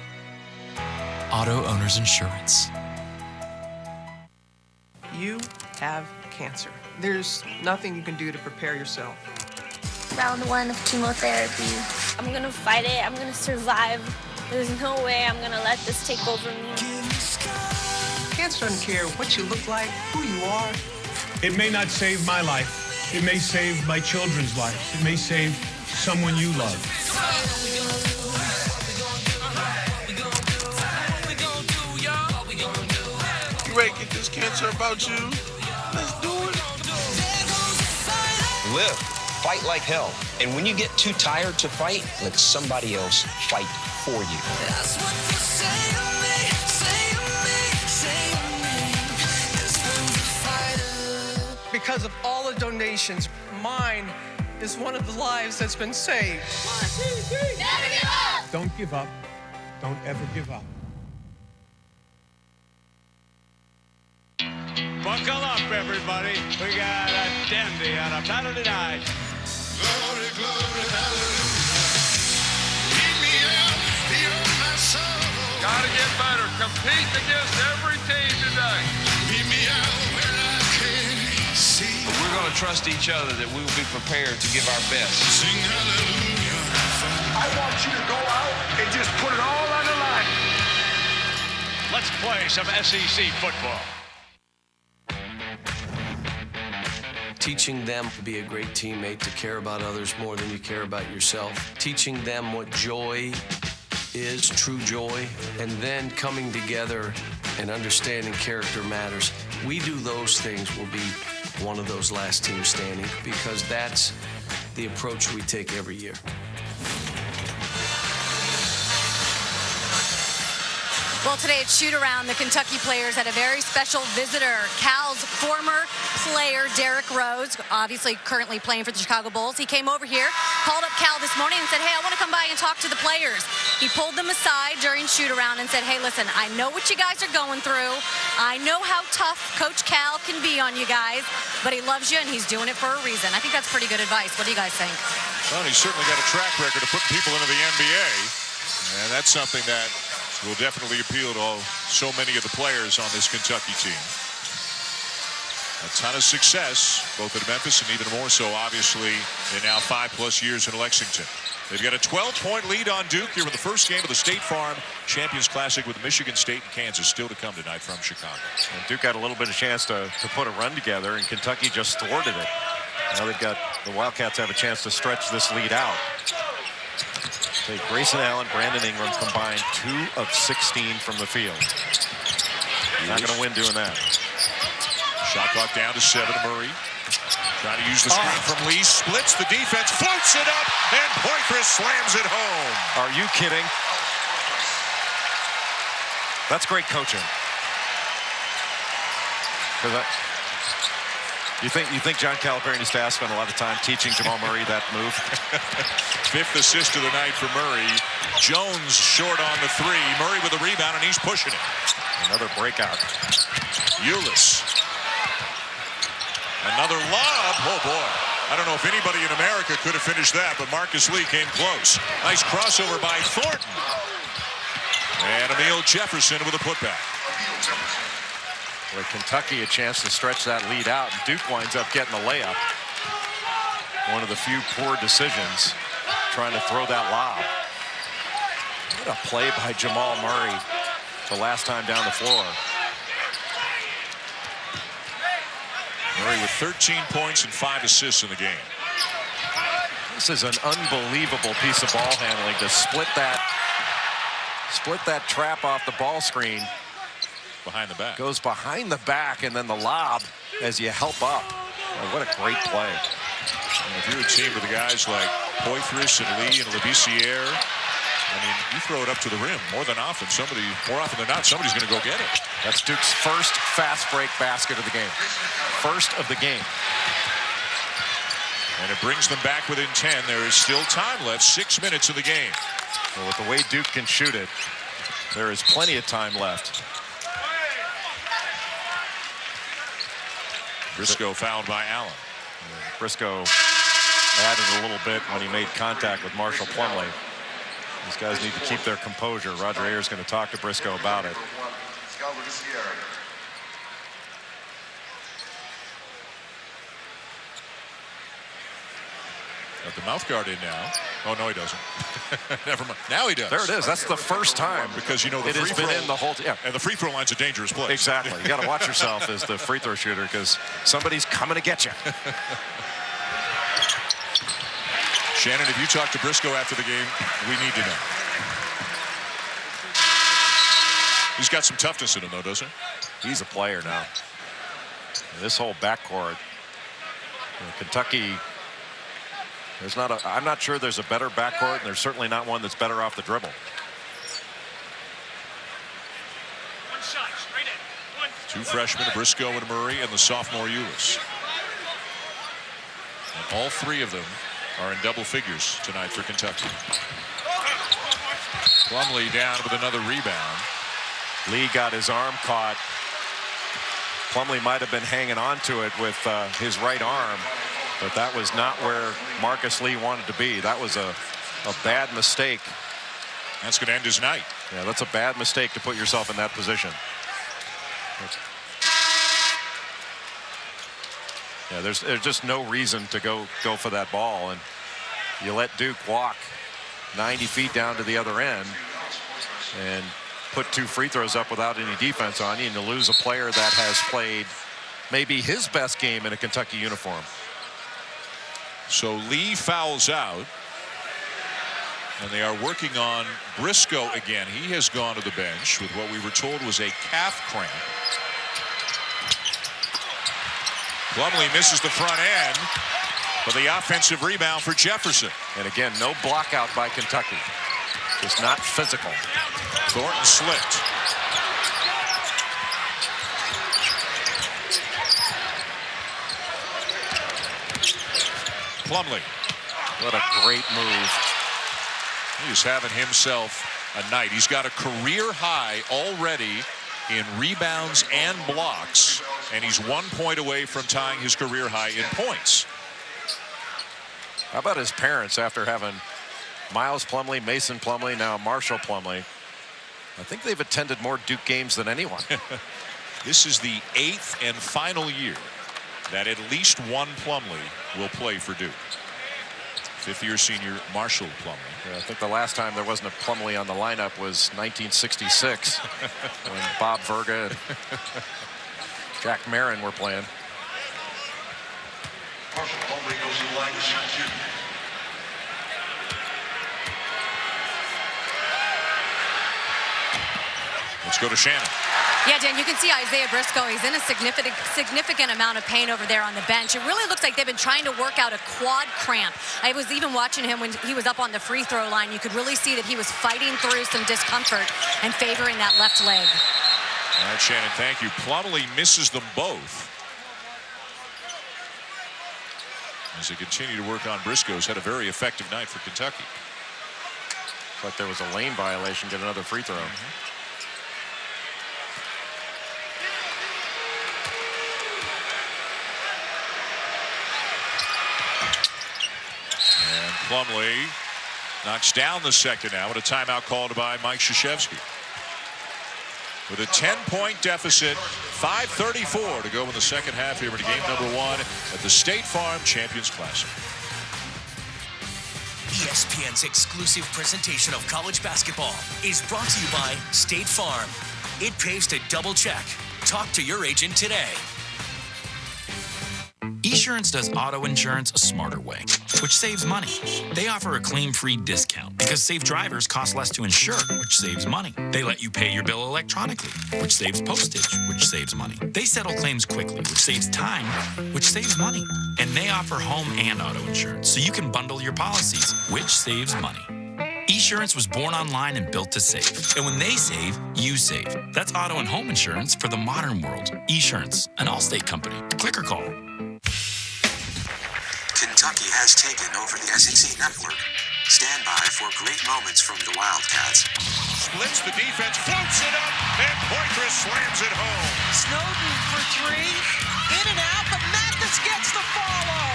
Auto Owners Insurance. You have cancer. There's nothing you can do to prepare yourself. Round 1 of chemotherapy. I'm gonna fight it. I'm gonna survive. There's no way I'm gonna let this take over me. Cancer doesn't care what you look like, who you are. It may not save my life. It may save my children's lives. It may save someone you love. You ready to get this cancer about you? Let's do it. Live. Fight like hell. And when you get too tired to fight, let somebody else fight for you. That's what you say to me, say to me, say to me. Because of all the donations, mine is one of the lives that's been saved. 1, 2, 3. Never give up. Don't give up. Don't ever give up. Buckle up, everybody. We got a dandy on a panel tonight. Glory, glory, hallelujah. Lead me out, beyond my soul. Gotta get better. Compete against every team today. Lead me out where I can't see. But we're going to trust each other that we will be prepared to give our best. Sing hallelujah. I want you to go out and just put it all on the line. Let's play some SEC football. Teaching them to be a great teammate, to care about others more than you care about yourself. Teaching them what joy is, true joy, and then coming together and understanding character matters. We do those things, we'll be one of those last teams standing, because that's the approach we take every year. Well, today at shoot-around, the Kentucky players had a very special visitor. Cal's former player, Derrick Rose, obviously currently playing for the Chicago Bulls. He came over here, called up Cal this morning and said, hey, I want to come by and talk to the players. He pulled them aside during shoot-around and said, hey, listen, I know what you guys are going through. I know how tough Coach Cal can be on you guys, but he loves you and he's doing it for a reason. I think that's pretty good advice. What do you guys think? Well, he's certainly got a track record of putting people into the NBA, and that's something that will definitely appeal to so many of the players on this Kentucky team. A ton of success, both at Memphis and even more so, obviously, in now 5+ years in Lexington. They've got a 12-point lead on Duke here in the first game of the State Farm Champions Classic with Michigan State and Kansas still to come tonight from Chicago. And Duke had a little bit of chance to put a run together, and Kentucky just thwarted it. Now they've got the Wildcats have a chance to stretch this lead out. Grayson Allen, Brandon Ingram combined 2 of 16 from the field. Not going to win doing that. Shot clock down to 7. Murray trying to use the screen from Lee. Splits the defense, floats it up, and Poitras slams it home. Are you kidding? That's great coaching. You think John Calipari's staff spent a lot of time teaching Jamal Murray that move? 5th assist of the night for Murray. Jones short on the 3. Murray with a rebound, and he's pushing it. Another breakout. Ulis. Another lob. Oh, boy. I don't know if anybody in America could have finished that, but Marcus Lee came close. Nice crossover by Thornton. And Emil Jefferson with a putback. With Kentucky a chance to stretch that lead out, and Duke winds up getting the layup. One of the few poor decisions trying to throw that lob. What a play by Jamal Murray the last time down the floor. Murray with 13 points and 5 assists in the game. This is an unbelievable piece of ball handling to split that trap off the ball screen. Behind the back. Goes behind the back, and then the lob as you help up. Oh, what a great play. And if you're a team with the guys like Poitras and Lee and Labissiere, I mean, you throw it up to the rim more often than not, somebody's going to go get it. That's Duke's first fast break basket of the game. First of the game. And it brings them back within 10. There is still time left, 6 minutes of the game. Well, with the way Duke can shoot it, there is plenty of time left. Briscoe fouled by Allen. Briscoe added a little bit when he made contact with Marshall Plumlee. These guys need to keep their composure. Roger Ayers going to talk to Briscoe about it. Got the mouth guard in now. Oh, no, he doesn't. Never mind. Now he does. There it is. That's the first time. Because, you know, the it free has been throw, in the whole yeah. And the free throw line's a dangerous place. Exactly. You got to watch yourself as the free throw shooter because somebody's coming to get you. Shannon, if you talk to Briscoe after the game, we need to know. He's got some toughness in him, though, doesn't he? He's a player now. And this whole backcourt, Kentucky. I'm not sure there's a better backcourt, and there's certainly not one that's better off the dribble. One shot, straight in. 2 freshmen, Briscoe and Murray, and the sophomore Ulis. And all 3 of them are in double figures tonight for Kentucky. Plumlee down with another rebound. Lee got his arm caught. Plumlee might have been hanging on to it with his right arm, but that was not where Marcus Lee wanted to be. That was a bad mistake. That's going to end his night. Yeah, that's a bad mistake to put yourself in that position. Yeah, there's just no reason to go for that ball, and you let Duke walk 90 feet down to the other end and put 2 free throws up without any defense on you, and to lose a player that has played maybe his best game in a Kentucky uniform. So Lee fouls out, and they are working on Briscoe again. He has gone to the bench with what we were told was a calf cramp. Plumlee misses the front end, but the offensive rebound for Jefferson. And again, no block out by Kentucky. Just not physical. Thornton slipped. Plumlee. What a great move. He's having himself a night. He's got a career high already in rebounds and blocks, and he's 1 point away from tying his career high in points. How about his parents after having Miles Plumlee, Mason Plumlee, now Marshall Plumlee? I think they've attended more Duke games than anyone. This is the 8th and final year that at least one Plumlee will play for Duke. 5th-year senior Marshall Plumlee. Yeah, I think the last time there wasn't a Plumlee on the lineup was 1966 when Bob Verga and Jack Marin were playing. Marshall Plumlee goes to the line to shoot. Let's go to Shannon. Yeah, Dan, you can see Isaiah Briscoe. He's in a significant amount of pain over there on the bench. It really looks like they've been trying to work out a quad cramp. I was even watching him when he was up on the free throw line. You could really see that he was fighting through some discomfort and favoring that left leg. All right, Shannon, thank you. Plumlee misses them both. As they continue to work on Briscoe's had a very effective night for Kentucky. But there was a lane violation, get another free throw. And Plumlee knocks down the second now with a timeout called by Mike Krzyzewski. With a 10-point deficit, 5:34 to go in the second half here in game number 1 at the State Farm Champions Classic. ESPN's exclusive presentation of college basketball is brought to you by State Farm. It pays to double check. Talk to your agent today. Esurance does auto insurance a smarter way, which saves money. They offer a claim-free discount because safe drivers cost less to insure, which saves money. They let you pay your bill electronically, which saves postage, which saves money. They settle claims quickly, which saves time, which saves money. And they offer home and auto insurance, so you can bundle your policies, which saves money. Esurance was born online and built to save. And when they save, you save. That's auto and home insurance for the modern world. Esurance, an Allstate company. Click or call. Kentucky has taken over the SEC network. Stand by for great moments from the Wildcats. Splits the defense, floats it up, and Poitras slams it home. Snowden for three. In and out, but Mathis gets the follow.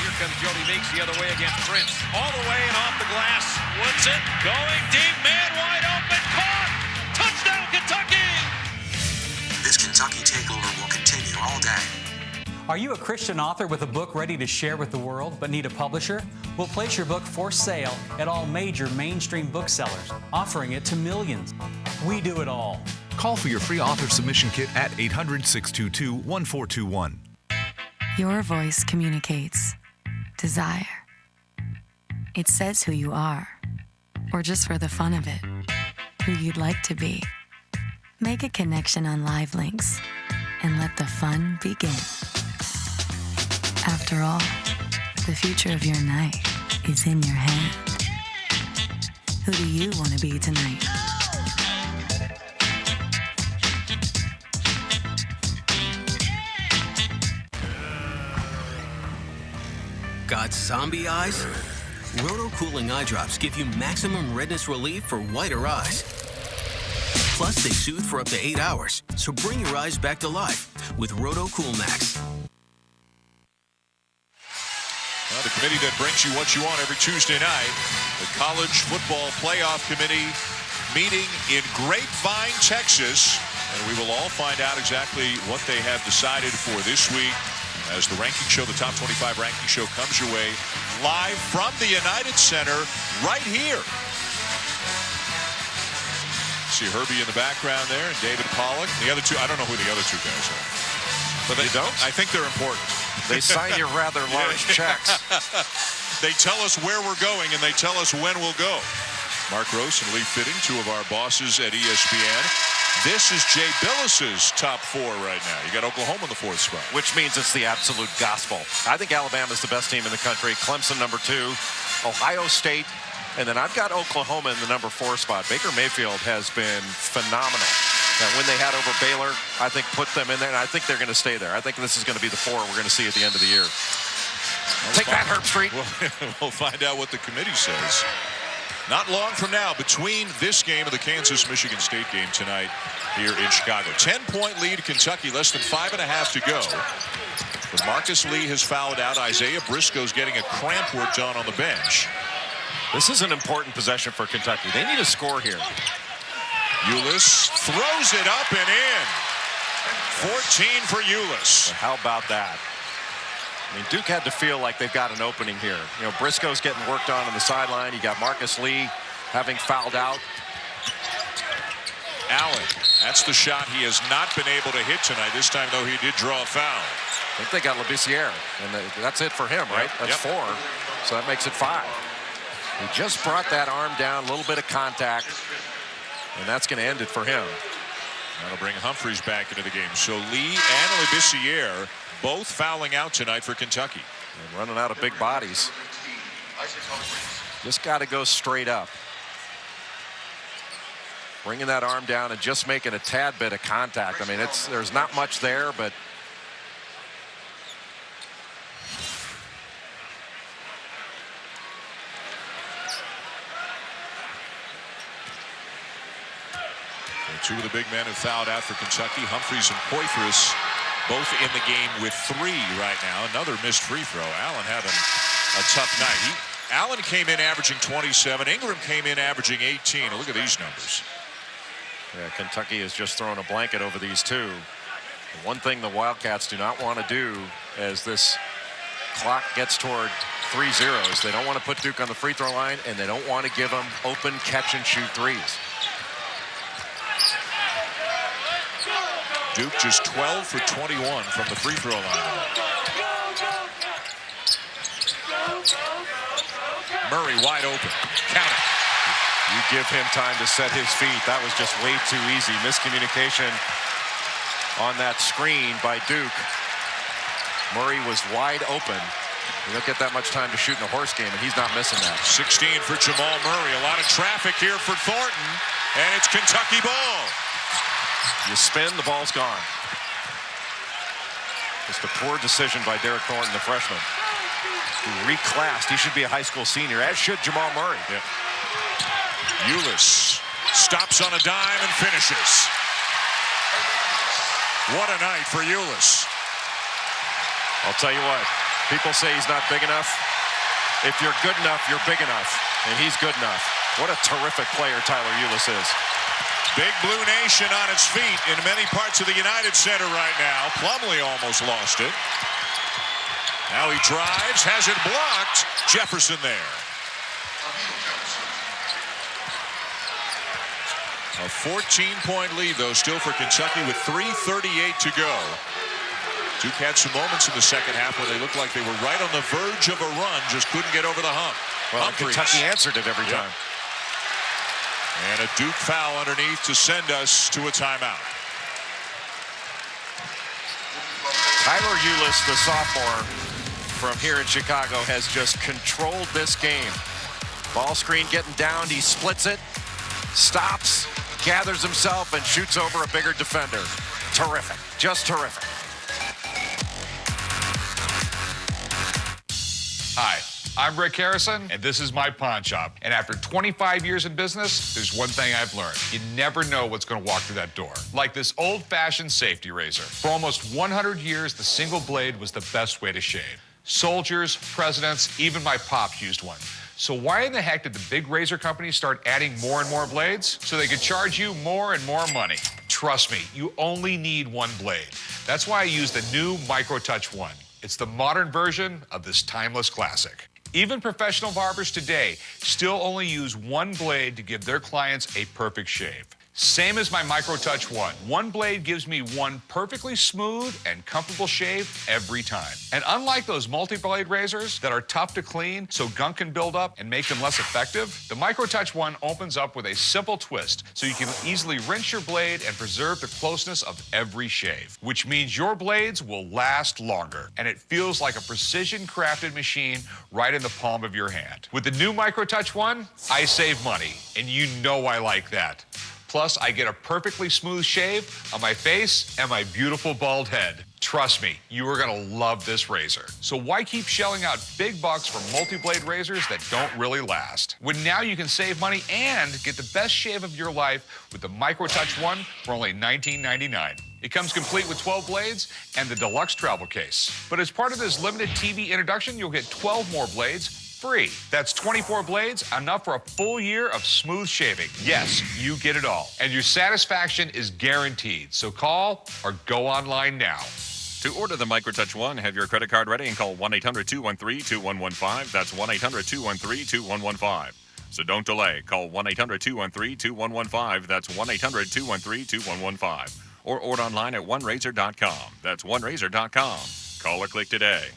Here comes Jody Meeks the other way against Prince. All the way and off the glass. Woodson going deep, man wide open, caught. Touchdown, Kentucky! This Kentucky takeover will continue all day. Are you a Christian author with a book ready to share with the world but need a publisher? We'll place your book for sale at all major mainstream booksellers, offering it to millions. We do it all. Call for your free author submission kit at 800-622-1421. Your voice communicates desire. It says who you are, or just for the fun of it, who you'd like to be. Make a connection on Live Links and let the fun begin. After all, the future of your night is in your hand. Who do you want to be tonight? Got zombie eyes? Roto Cooling Eye Drops give you maximum redness relief for whiter eyes. Plus, they soothe for up to 8 hours, so bring your eyes back to life with Roto Cool Max. Well, the committee that brings you what you want every Tuesday night, the College Football Playoff Committee meeting in Grapevine, Texas, and we will all find out exactly what they have decided for this week as the ranking show, the Top 25 ranking show, comes your way live from the United Center right here. See Herbie in the background there and David Pollack. The other two, I don't know who the other two guys are. But they don't? I think they're important. They sign you rather large checks. They tell us where we're going, and they tell us when we'll go. Mark Gross and Lee Fitting, two of our bosses at ESPN. This is Jay Billis's top 4 right now. You got Oklahoma in the 4th spot. Which means it's the absolute gospel. I think Alabama's the best team in the country. Clemson number 2. Ohio State. And then I've got Oklahoma in the number 4 spot. Baker Mayfield has been phenomenal. And when they had over Baylor, I think put them in there, and I think they're going to stay there. I think this is going to be the 4 we're going to see at the end of the year. Take that, Herb Street. We'll find out what the committee says. Not long from now, between this game and the Kansas-Michigan State game tonight here in Chicago. 10-point lead, Kentucky, less than 5.5 to go. But Marcus Lee has fouled out. Isaiah Briscoe's getting a cramp worked on the bench. This is an important possession for Kentucky. They need a score here. Ulis throws it up and in. 14 for Ulis. How about that? I mean, Duke had to feel like they've got an opening here. You know, Briscoe's getting worked on the sideline. You got Marcus Lee having fouled out. Allen, that's the shot he has not been able to hit tonight. This time, though, he did draw a foul. I think they got Labissiere, and that's it for him, right? That's 4, so that makes it 5. He just brought that arm down, a little bit of contact, and that's going to end it for him. That'll bring Humphreys back into the game. So Lee and Labissiere both fouling out tonight for Kentucky. And running out of big bodies. Just got to go straight up. Bringing that arm down and just making a tad bit of contact. I mean, there's not much there, but two of the big men have fouled out for Kentucky. Humphreys and Poitras both in the game with 3 right now. Another missed free throw. Allen having a tough night. Allen came in averaging 27. Ingram came in averaging 18. Look at these numbers. Yeah, Kentucky has just thrown a blanket over these two. The one thing the Wildcats do not want to do as this clock gets toward 3 zeros, they don't want to put Duke on the free throw line, and they don't want to give them open catch and shoot threes. Duke just 12 for 21 from the free throw line. Murray wide open. Count it. You give him time to set his feet. That was just way too easy. Miscommunication on that screen by Duke. Murray was wide open. You don't get that much time to shoot in a horse game, and he's not missing that. 16 for Jamal Murray. A lot of traffic here for Thornton, and it's Kentucky ball. You spin, the ball's gone. Just a poor decision by Derek Thornton, the freshman, who reclassed. He should be a high school senior, as should Jamal Murray. Yeah. Ulis stops on a dime and finishes. What a night for Ulis. I'll tell you what, people say he's not big enough. If you're good enough, you're big enough, and he's good enough. What a terrific player Tyler Ulis is. Big Blue Nation on its feet in many parts of the United Center right now. Plumlee almost lost it. Now he drives, has it blocked. Jefferson there. A 14-point lead, though, still for Kentucky with 3:38 to go. Duke had some moments in the second half where they looked like they were right on the verge of a run, just couldn't get over the hump. Well, Kentucky answered it every time. And a Duke foul underneath to send us to a timeout. Tyler Ulis, the sophomore from here in Chicago, has just controlled this game. Ball screen getting down, he splits it, stops, gathers himself, and shoots over a bigger defender. Terrific, just terrific. Hi, I'm Rick Harrison, and this is my pawn shop. And after 25 years in business, there's one thing I've learned. You never know what's going to walk through that door. Like this old-fashioned safety razor. For almost 100 years, the single blade was the best way to shave. Soldiers, presidents, even my pops used one. So why in the heck did the big razor companies start adding more and more blades? So they could charge you more and more money. Trust me, you only need one blade. That's why I use the new MicroTouch 1. It's the modern version of this timeless classic. Even professional barbers today still only use one blade to give their clients a perfect shave. Same as my MicroTouch 1. One blade gives me one perfectly smooth and comfortable shave every time. And unlike those multi-blade razors that are tough to clean so gunk can build up and make them less effective, the MicroTouch 1 opens up with a simple twist so you can easily rinse your blade and preserve the closeness of every shave, which means your blades will last longer and it feels like a precision-crafted machine right in the palm of your hand. With the new MicroTouch 1, I save money, and you know I like that. Plus, I get a perfectly smooth shave on my face and my beautiful bald head. Trust me, you are going to love this razor. So why keep shelling out big bucks for multi-blade razors that don't really last? When now you can save money and get the best shave of your life with the MicroTouch One for only $19.99. It comes complete with 12 blades and the deluxe travel case. But as part of this limited TV introduction, you'll get 12 more blades free. That's 24 blades, enough for a full year of smooth shaving. Yes, you get it all. And your satisfaction is guaranteed. So call or go online now. To order the MicroTouch One, have your credit card ready and call 1-800-213-2115. That's 1-800-213-2115. So don't delay. Call 1-800-213-2115. That's 1-800-213-2115. Or order online at onerazor.com. That's onerazor.com. Call or click today.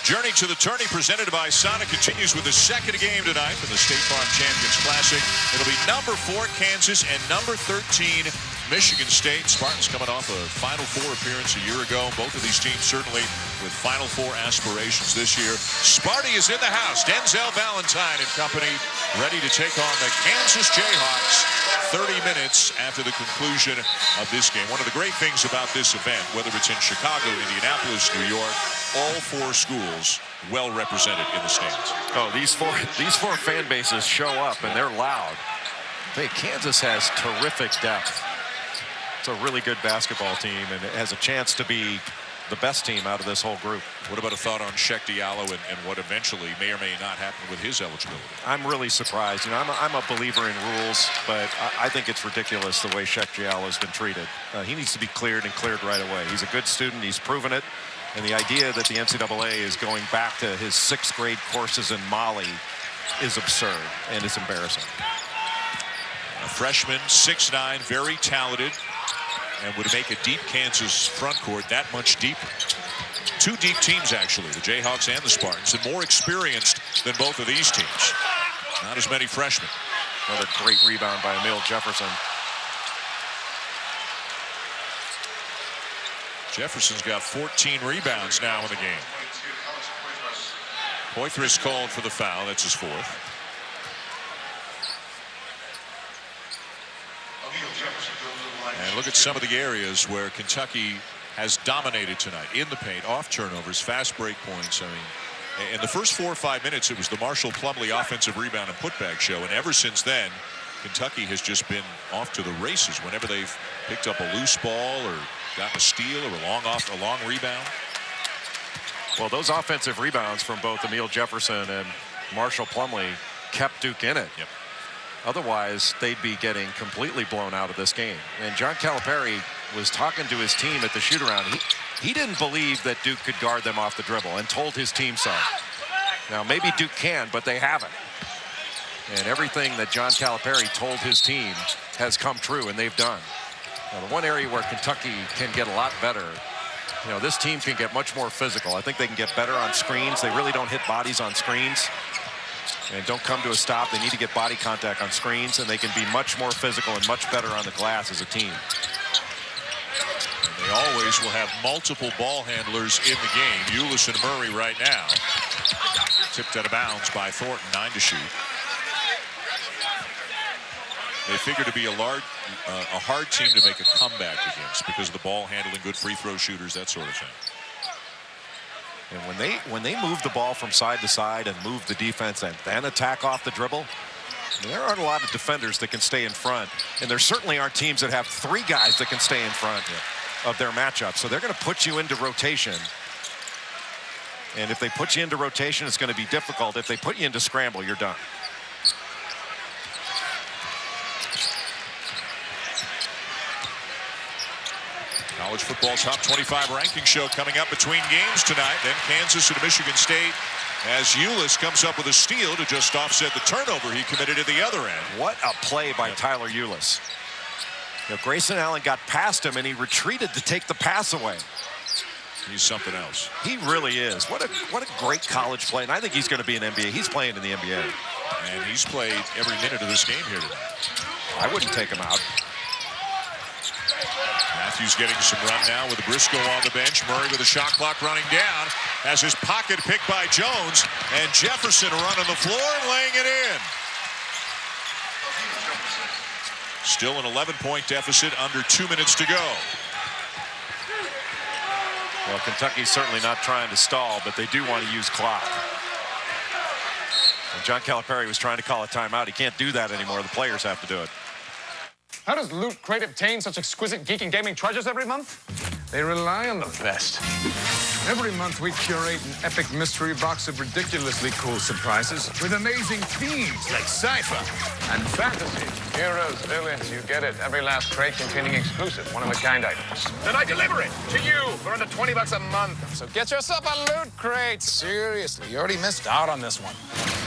Journey to the Tourney presented by Sonic continues with the second game tonight in the State Farm Champions Classic. It'll be number 4 Kansas and number 13 Michigan State. Spartans coming off a Final Four appearance a year ago. Both of these teams certainly with Final Four aspirations this year. Sparty is in the house. Denzel Valentine and company ready to take on the Kansas Jayhawks 30 minutes after the conclusion of this game. One of the great things about this event, whether it's in Chicago, Indianapolis, New York, all 4 schools well represented in the stands. Oh, these four fan bases show up and they're loud. Hey, Kansas has terrific depth. It's a really good basketball team and it has a chance to be the best team out of this whole group. What about a thought on Sheck Diallo and what eventually may or may not happen with his eligibility? I'm really surprised. You know, I'm a believer in rules, but I think it's ridiculous the way Sheck Diallo has been treated. He needs to be cleared and cleared right away. He's a good student. He's proven it. And the idea that the NCAA is going back to his 6th grade courses in Mali is absurd and it's embarrassing. A freshman, 6'9", very talented, and would make a deep Kansas front court that much deeper. 2 deep teams, actually, the Jayhawks and the Spartans, and more experienced than both of these teams. Not as many freshmen. Another great rebound by Emil Jefferson. Jefferson's got 14 rebounds now in the game. Poitras called for the foul. That's his 4th. And look at some of the areas where Kentucky has dominated tonight. In the paint, off turnovers, fast break points. I mean, in the first 4 or 5 minutes, it was the Marshall Plumlee offensive rebound and putback show. And ever since then, Kentucky has just been off to the races whenever they've picked up a loose ball or gotten a steal or a long rebound. Well, those offensive rebounds from both Emil Jefferson and Marshall Plumlee kept Duke in it. Yep. Otherwise, they'd be getting completely blown out of this game. And John Calipari was talking to his team at the shoot-around. He didn't believe that Duke could guard them off the dribble and told his team so. Now, maybe Duke can, but they haven't. And everything that John Calipari told his team has come true, and they've done. Now, the one area where Kentucky can get a lot better, you know, this team can get much more physical. I think they can get better on screens. They really don't hit bodies on screens and don't come to a stop. They need to get body contact on screens, and they can be much more physical and much better on the glass as a team. And they always will have multiple ball handlers in the game. Ulis and Murray right now. Tipped out of bounds by Thornton, 9 to shoot. They figure to be a hard team to make a comeback against because of the ball handling, good free throw shooters, that sort of thing. And when they move the ball from side to side and move the defense and then attack off the dribble, there aren't a lot of defenders that can stay in front. And there certainly aren't teams that have 3 guys that can stay in front of their matchup. So they're going to put you into rotation. And if they put you into rotation, it's going to be difficult. If they put you into scramble, you're done. College football's top 25 ranking show coming up between games tonight. Then Kansas and Michigan State as Ulis comes up with a steal to just offset the turnover he committed at the other end. What a play by Tyler Ulis. You know, Grayson Allen got past him and he retreated to take the pass away. He's something else. He really is. What a great college play. And I think he's going to be an NBA. He's playing in the NBA. And he's played every minute of this game here tonight. I wouldn't take him out. Matthews getting some run now with Briscoe on the bench. Murray with the shot clock running down. Has his pocket picked by Jones. And Jefferson running the floor and laying it in. Still an 11-point deficit, under 2 minutes to go. Well, Kentucky's certainly not trying to stall, but they do want to use clock. And John Calipari was trying to call a timeout. He can't do that anymore. The players have to do it. How does Loot Crate obtain such exquisite geek and gaming treasures every month? They rely on the best. Every month we curate an epic mystery box of ridiculously cool surprises with amazing themes like sci-fi and fantasy. Heroes, villains, you get it. Every last crate containing exclusive, one-of-a-kind items. Then I deliver it to you for under $20 a month. So get yourself a Loot Crate. Seriously, you already missed out on this one.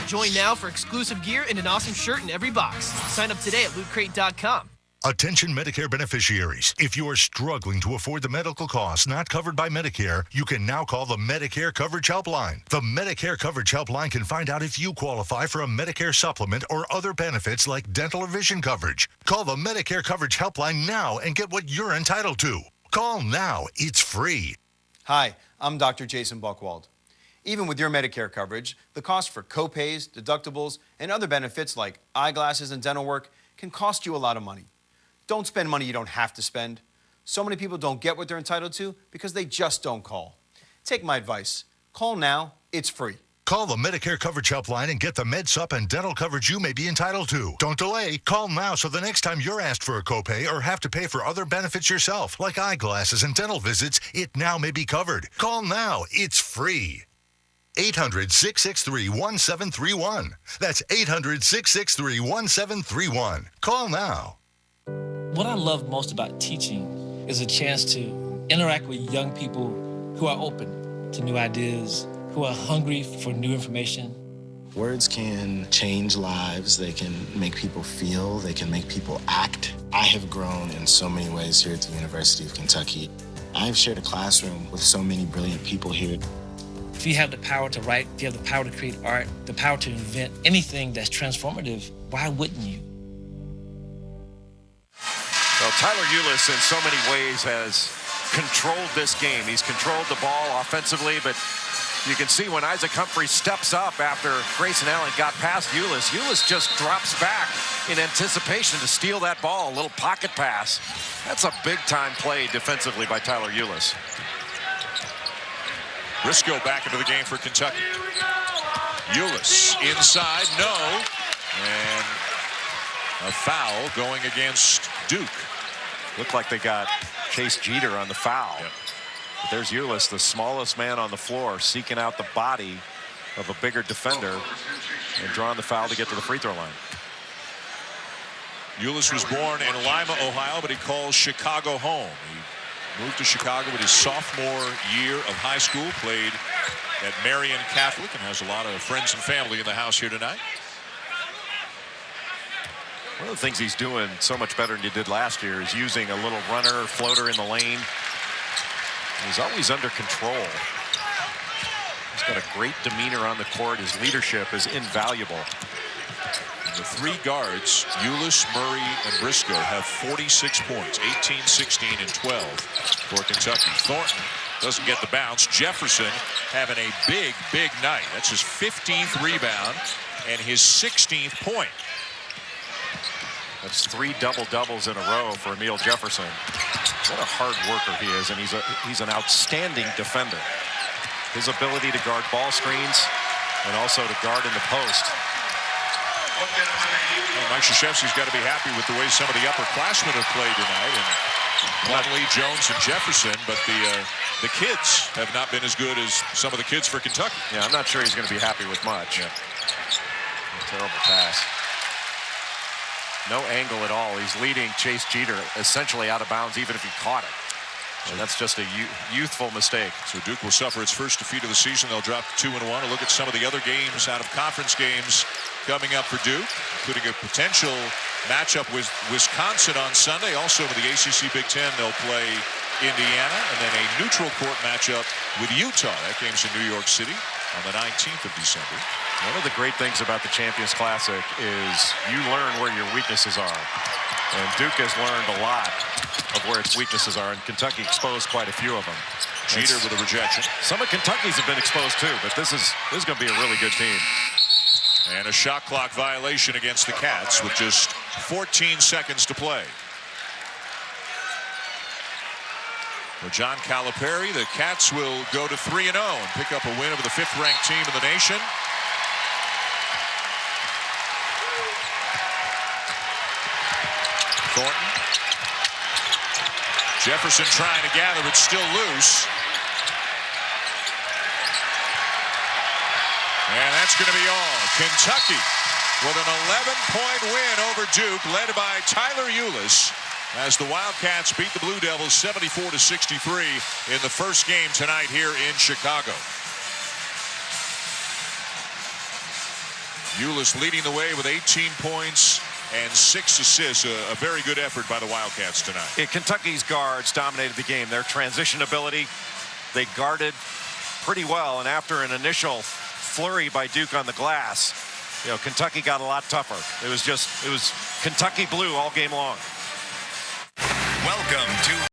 Join now for exclusive gear and an awesome shirt in every box. Sign up today at lootcrate.com. Attention Medicare beneficiaries. If you are struggling to afford the medical costs not covered by Medicare, you can now call the Medicare Coverage Helpline. The Medicare Coverage Helpline can find out if you qualify for a Medicare supplement or other benefits like dental or vision coverage. Call the Medicare Coverage Helpline now and get what you're entitled to. Call now. It's free. Hi, I'm Dr. Jason Buchwald. Even with your Medicare coverage, the cost for copays, deductibles, and other benefits like eyeglasses and dental work can cost you a lot of money. Don't spend money you don't have to spend. So many people don't get what they're entitled to because they just don't call. Take my advice. Call now. It's free. Call the Medicare Coverage Helpline and get the MedSup and dental coverage you may be entitled to. Don't delay. Call now so the next time you're asked for a copay or have to pay for other benefits yourself, like eyeglasses and dental visits, it now may be covered. Call now. It's free. 800-663-1731. That's 800-663-1731. Call now. What I love most about teaching is a chance to interact with young people who are open to new ideas, who are hungry for new information. Words can change lives. They can make people feel. They can make people act. I have grown in so many ways here at the University of Kentucky. I've shared a classroom with so many brilliant people here. If you have the power to write, if you have the power to create art, the power to invent anything that's transformative, why wouldn't you? Well, Tyler Ulis in so many ways has controlled this game. He's controlled the ball offensively, but you can see when Isaac Humphrey steps up after Grayson Allen got past Ulis, Ulis just drops back in anticipation to steal that ball, a little pocket pass. That's a big-time play defensively by Tyler Ulis. Briscoe back into the game for Kentucky. Ulis inside, no. And a foul going against Duke. Looked like they got Chase Jeter on the foul. Yep. But there's Ulis, the smallest man on the floor, seeking out the body of a bigger defender and drawing the foul to get to the free throw line. Ulis was born in Lima, Ohio, but he calls Chicago home. He moved to Chicago with his sophomore year of high school, played at Marian Catholic, and has a lot of friends and family in the house here tonight. One of the things he's doing so much better than he did last year is using a little runner, floater in the lane. He's always under control. He's got a great demeanor on the court. His leadership is invaluable. And the three guards, Ulis, Murray, and Briscoe, have 46 points, 18, 16, and 12 for Kentucky. Thornton doesn't get the bounce. Jefferson having a big, big night. That's his 15th rebound and his 16th point. That's 3 double-doubles in a row for Emil Jefferson. What a hard worker he is, and he's an outstanding defender. His ability to guard ball screens and also to guard in the post. Well, Mike Krzyzewski's got to be happy with the way some of the upperclassmen have played tonight, and Plumlee, Jones, and Jefferson, but the kids have not been as good as some of the kids for Kentucky. Yeah, I'm not sure he's going to be happy with much. Yeah. Terrible pass. No angle at all. He's leading Chase Jeter essentially out of bounds, even if he caught it. And that's just a youthful mistake. So Duke will suffer its first defeat of the season. They'll drop to 2-1. A look at some of the other games out of conference games coming up for Duke, including a potential matchup with Wisconsin on Sunday. Also in the ACC Big Ten, they'll play Indiana, and then a neutral court matchup with Utah. That game's in New York City on the 19th of December. One of the great things about the Champions Classic is you learn where your weaknesses are. And Duke has learned a lot of where its weaknesses are, and Kentucky exposed quite a few of them. Jeter with a rejection. Some of Kentucky's have been exposed too, but this is going to be a really good team. And a shot clock violation against the Cats with just 14 seconds to play. For John Calipari, the Cats will go to 3-0 and pick up a win over the 5th-ranked team in the nation. Thornton. Jefferson trying to gather, but still loose. And that's going to be all. Kentucky with an 11-point win over Duke, led by Tyler Ulis, as the Wildcats beat the Blue Devils 74-63 in the first game tonight here in Chicago. Ulis leading the way with 18 points and 6 assists. A very good effort by the Wildcats tonight. Yeah, Kentucky's guards dominated the game. Their transition ability, they guarded pretty well, and after an initial flurry by Duke on the glass, you know, Kentucky got a lot tougher. It was Kentucky blue all game long. Welcome to